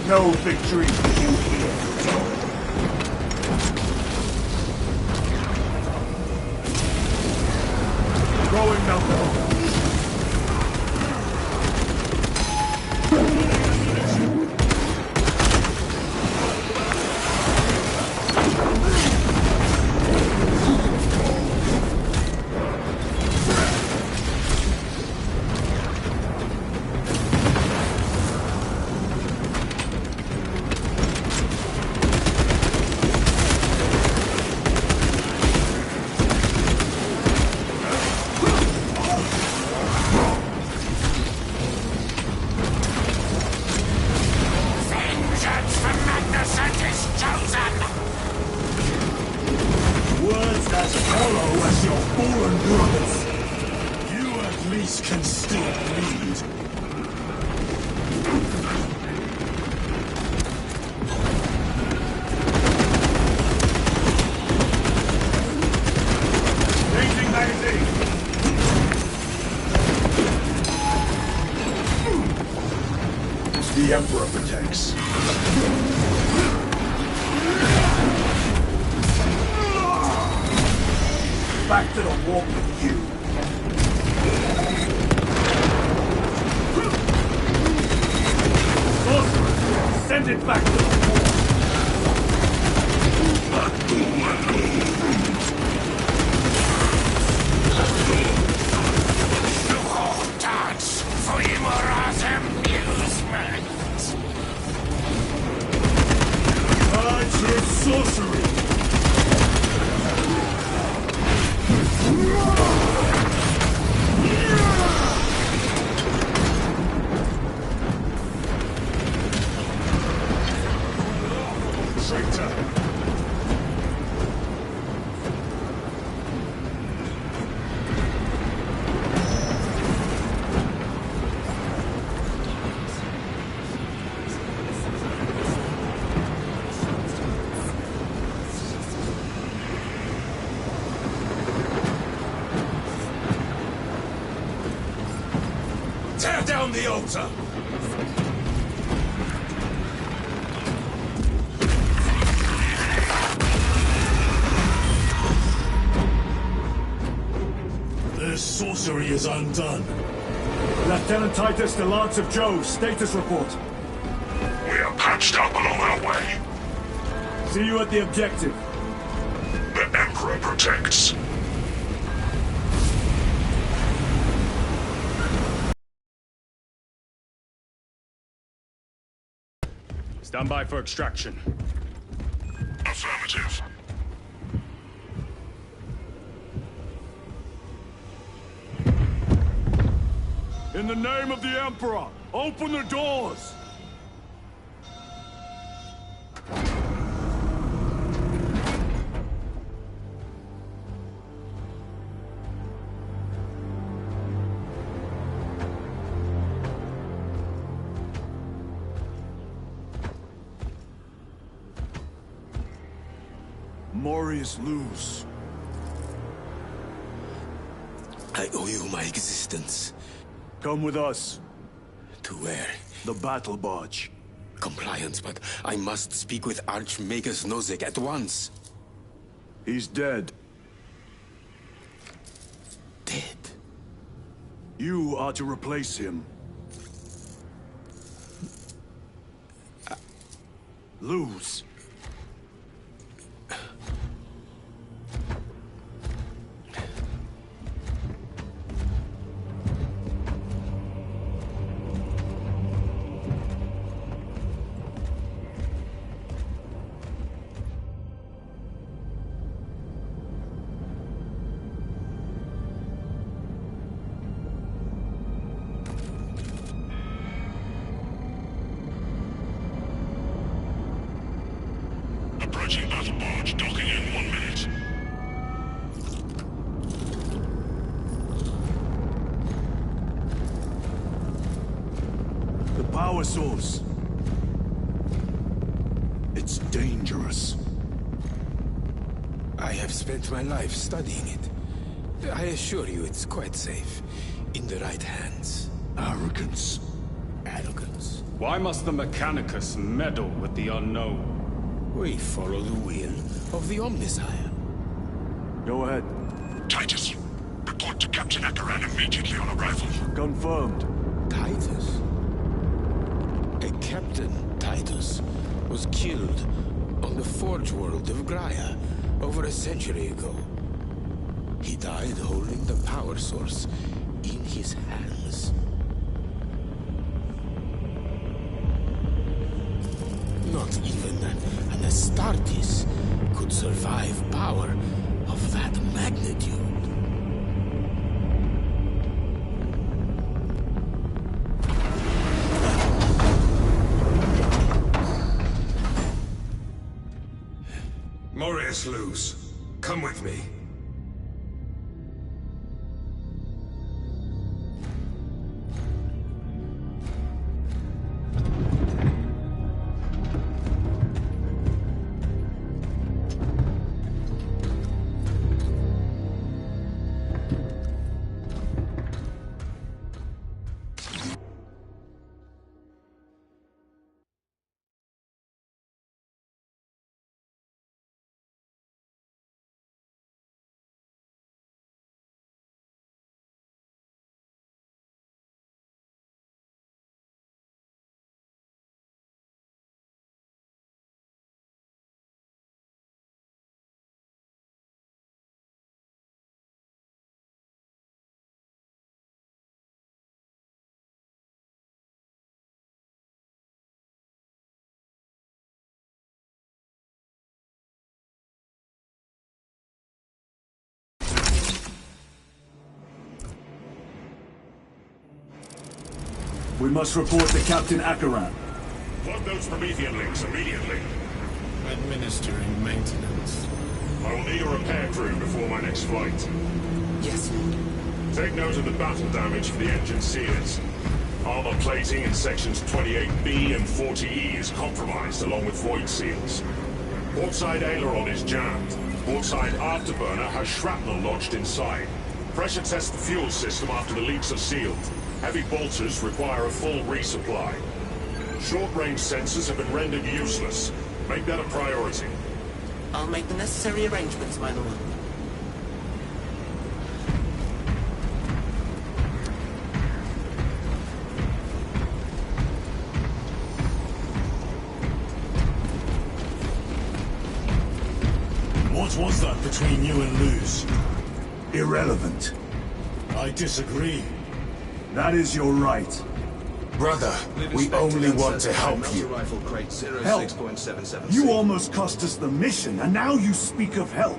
No victory for you here. Going now. As hollow as your fallen brothers. You at least can still bleed. Changing magazine. The Emperor protects. Back to the warp with you. Sorcerer, send it back to the warp. Dance for Imora's amusement. Purge his sorcery. on the altar! Their sorcery is undone. Lieutenant Titus to Lance of Jove, status report. We are patched up along our way. See you at the objective. The Emperor protects. Stand by for extraction. Affirmative. In the name of the Emperor, open the doors! Morius Luz. I owe you my existence. Come with us. To where? The battle barge. Compliance, but I must speak with Archmagus Nozick at once. He's dead. Dead? You are to replace him. Luz. Approaching battle barge, docking in 1 minute. The power source. It's dangerous. I have spent my life studying it. I assure you it's quite safe. In the right hands. Arrogance. Arrogance. Why must the Mechanicus meddle with the unknown? We follow the will of the Omnisire. Go ahead. Titus, report to Captain Akaran immediately on arrival. Confirmed. Titus? A Captain Titus was killed on the Forge world of Graia over a century ago. He died holding the power source in his hands. Not even an Astartes could survive power of that magnitude. Morius Luz, come with me. We must report to Captain Akaran. Plug those Promethean links immediately. Administering maintenance. I will need a repair crew before my next flight. Yes. Take note of the battle damage for the engine seals. Armor plating in sections 28B and 40E is compromised along with void seals. Portside aileron is jammed. Portside afterburner has shrapnel lodged inside. Pressure test the fuel system after the leaks are sealed. Heavy bolters require a full resupply. Short-range sensors have been rendered useless. Make that a priority. I'll make the necessary arrangements, my lord. What was that between you and Luz? Irrelevant. I disagree. That is your right. Brother, we only want to help you. Help? You almost cost us the mission, and now you speak of help.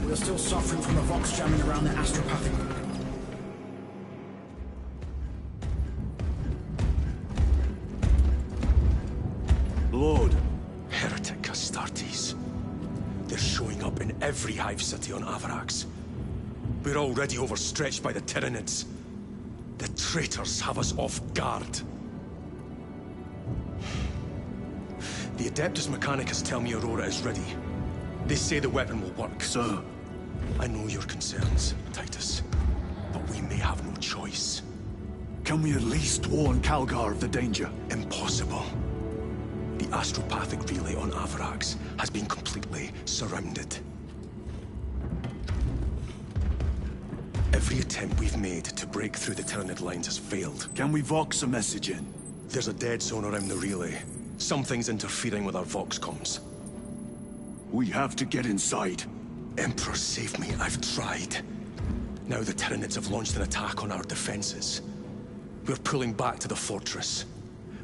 We're still suffering from the Vox jamming around the astropathic. Lord. Heretic Astartes. They're showing up in every hive city on Avarax. We're already overstretched by the Tyranids. The traitors have us off guard. The Adeptus Mechanicus tell me Aurora is ready. They say the weapon will work. Sir. I know your concerns, Titus. But we may have no choice. Can we at least warn Calgar of the danger? Impossible. The astropathic relay on Avarax has been completely surrounded. Every attempt we've made to break through the Tyranid lines has failed. Can we Vox a message in? There's a dead zone around the relay. Something's interfering with our Vox comms. We have to get inside. Emperor, save me. I've tried. Now the Tyranids have launched an attack on our defenses. We're pulling back to the fortress.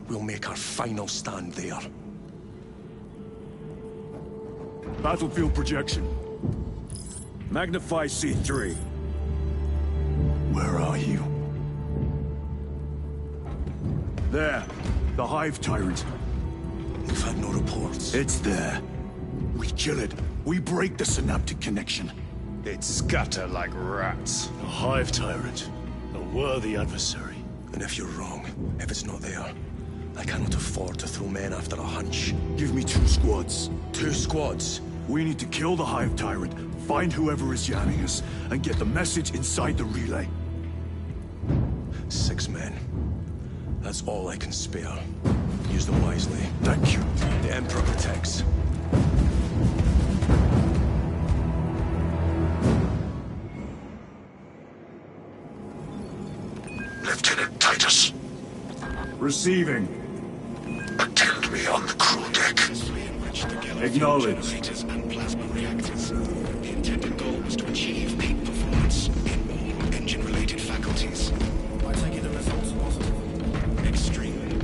We'll make our final stand there. Battlefield projection. Magnify C3. Where are you? There. The Hive Tyrant. We've had no reports. It's there. We kill it. We break the synaptic connection. They'd scatter like rats. A Hive Tyrant. A worthy adversary. And if you're wrong, if it's not there, I cannot afford to throw men after a hunch. Give me 2 squads. 2 squads? We need to kill the Hive Tyrant, find whoever is jamming us, and get the message inside the relay. 6 men. That's all I can spare. Use them wisely. Thank you. The Emperor protects. Lieutenant Titus. Receiving. Attend me on the crew deck. Acknowledged. And plasma reactors. The intended goal was to achieve peak performance in all engine-related faculties. I take it the results are positive. Extremely.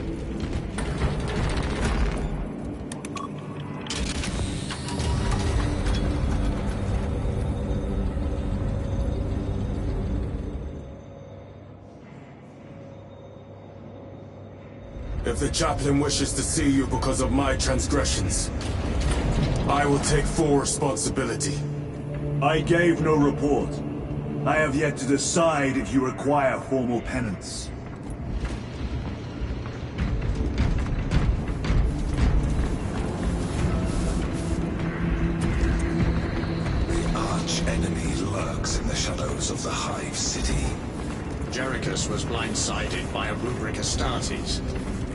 If the chaplain wishes to see you because of my transgressions, I will take full responsibility. I gave no report. I have yet to decide if you require formal penance. The arch-enemy lurks in the shadows of the Hive City. Jerichus was blindsided by a rubric Astartes.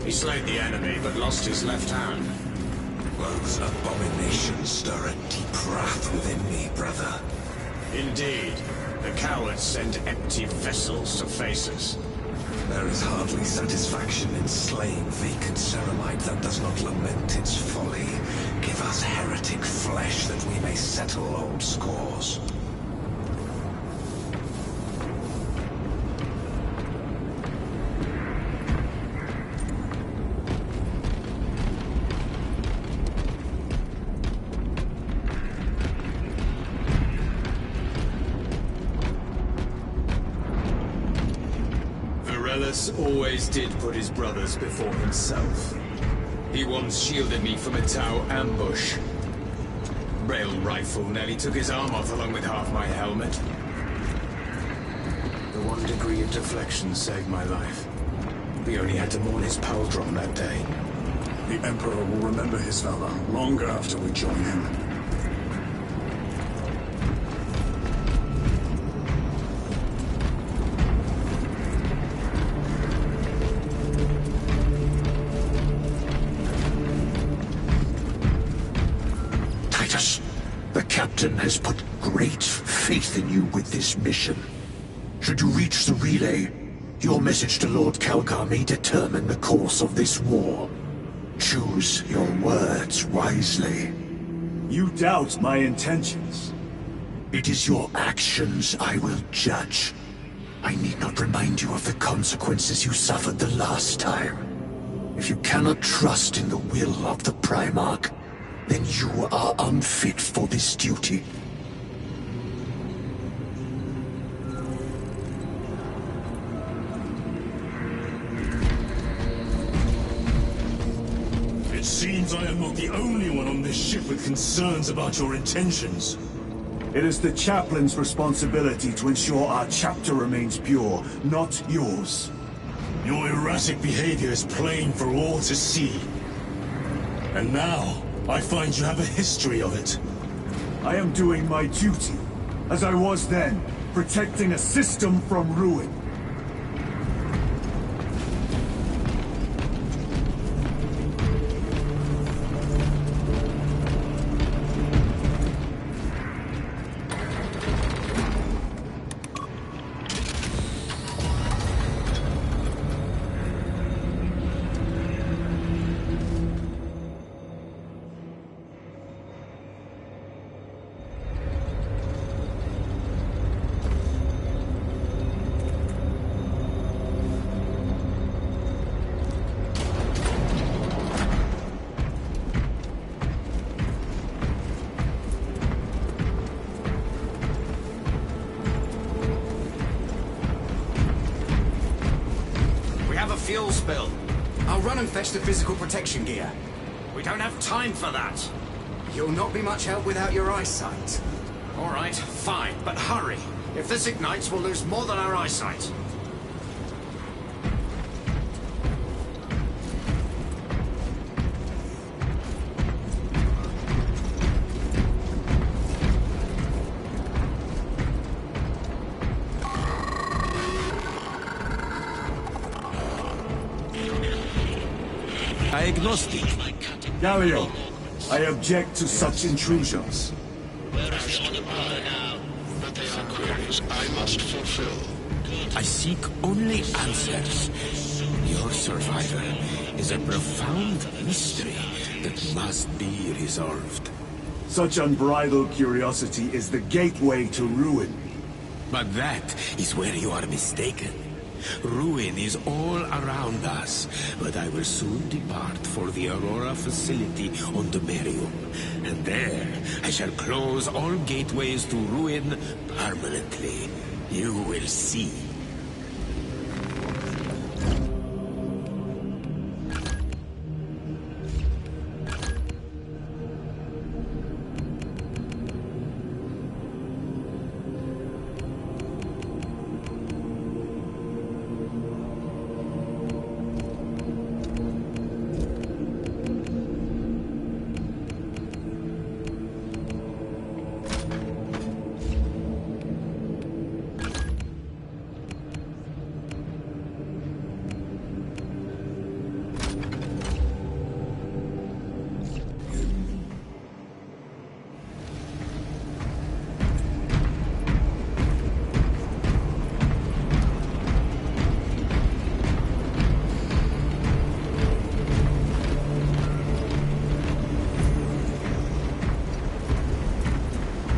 He slayed the enemy, but lost his left hand. Those abominations stir a deep wrath within me, brother. Indeed. The cowards send empty vessels to face us. There is hardly satisfaction in slaying vacant ceramite that does not lament its folly. Give Give us heretic flesh that we may settle old scores. Always did put his brothers before himself. He once shielded me from a Tau ambush. Rail rifle nearly took his arm off along with half my helmet. The 1 degree of deflection saved my life. We only had to mourn his pauldron that day. The Emperor will remember his valor long after we join him. The Captain has put great faith in you with this mission. Should you reach the relay, your message to Lord Calgar may determine the course of this war. Choose your words wisely. You doubt my intentions. It is your actions I will judge. I need not remind you of the consequences you suffered the last time. If you cannot trust in the will of the Primarch, then you are unfit for this duty. It seems I am not the only one on this ship with concerns about your intentions. It is the chaplain's responsibility to ensure our chapter remains pure, not yours. Your erratic behavior is plain for all to see. And now, I find you have a history of it. I am doing my duty, as I was then, protecting a system from ruin. Fuel spill. I'll run and fetch the physical protection gear. We don't have time for that. You'll not be much help without your eyesight. All right, fine, but hurry. If this ignites, we'll lose more than our eyesight. Agnostic. Galio, I object to such intrusions. Where is the honor now? But they are queries I must fulfill. I seek only answers. Your survivor is a profound mystery that must be resolved. Such unbridled curiosity is the gateway to ruin. But that is where you are mistaken. Ruin is all around us, but I will soon depart for the Aurora facility on the Merium. And there, I shall close all gateways to ruin permanently. You will see.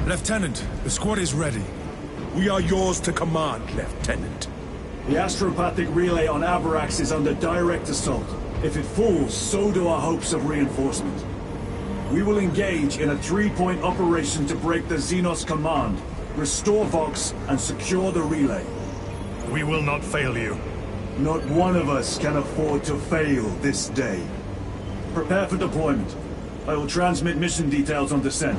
Lieutenant, the squad is ready. We are yours to command, Lieutenant. The astropathic relay on Avarax is under direct assault. If it falls, so do our hopes of reinforcement. We will engage in a 3-point operation to break the Xenos command, restore Vox, and secure the relay. We will not fail you. Not one of us can afford to fail this day. Prepare for deployment. I will transmit mission details on descent.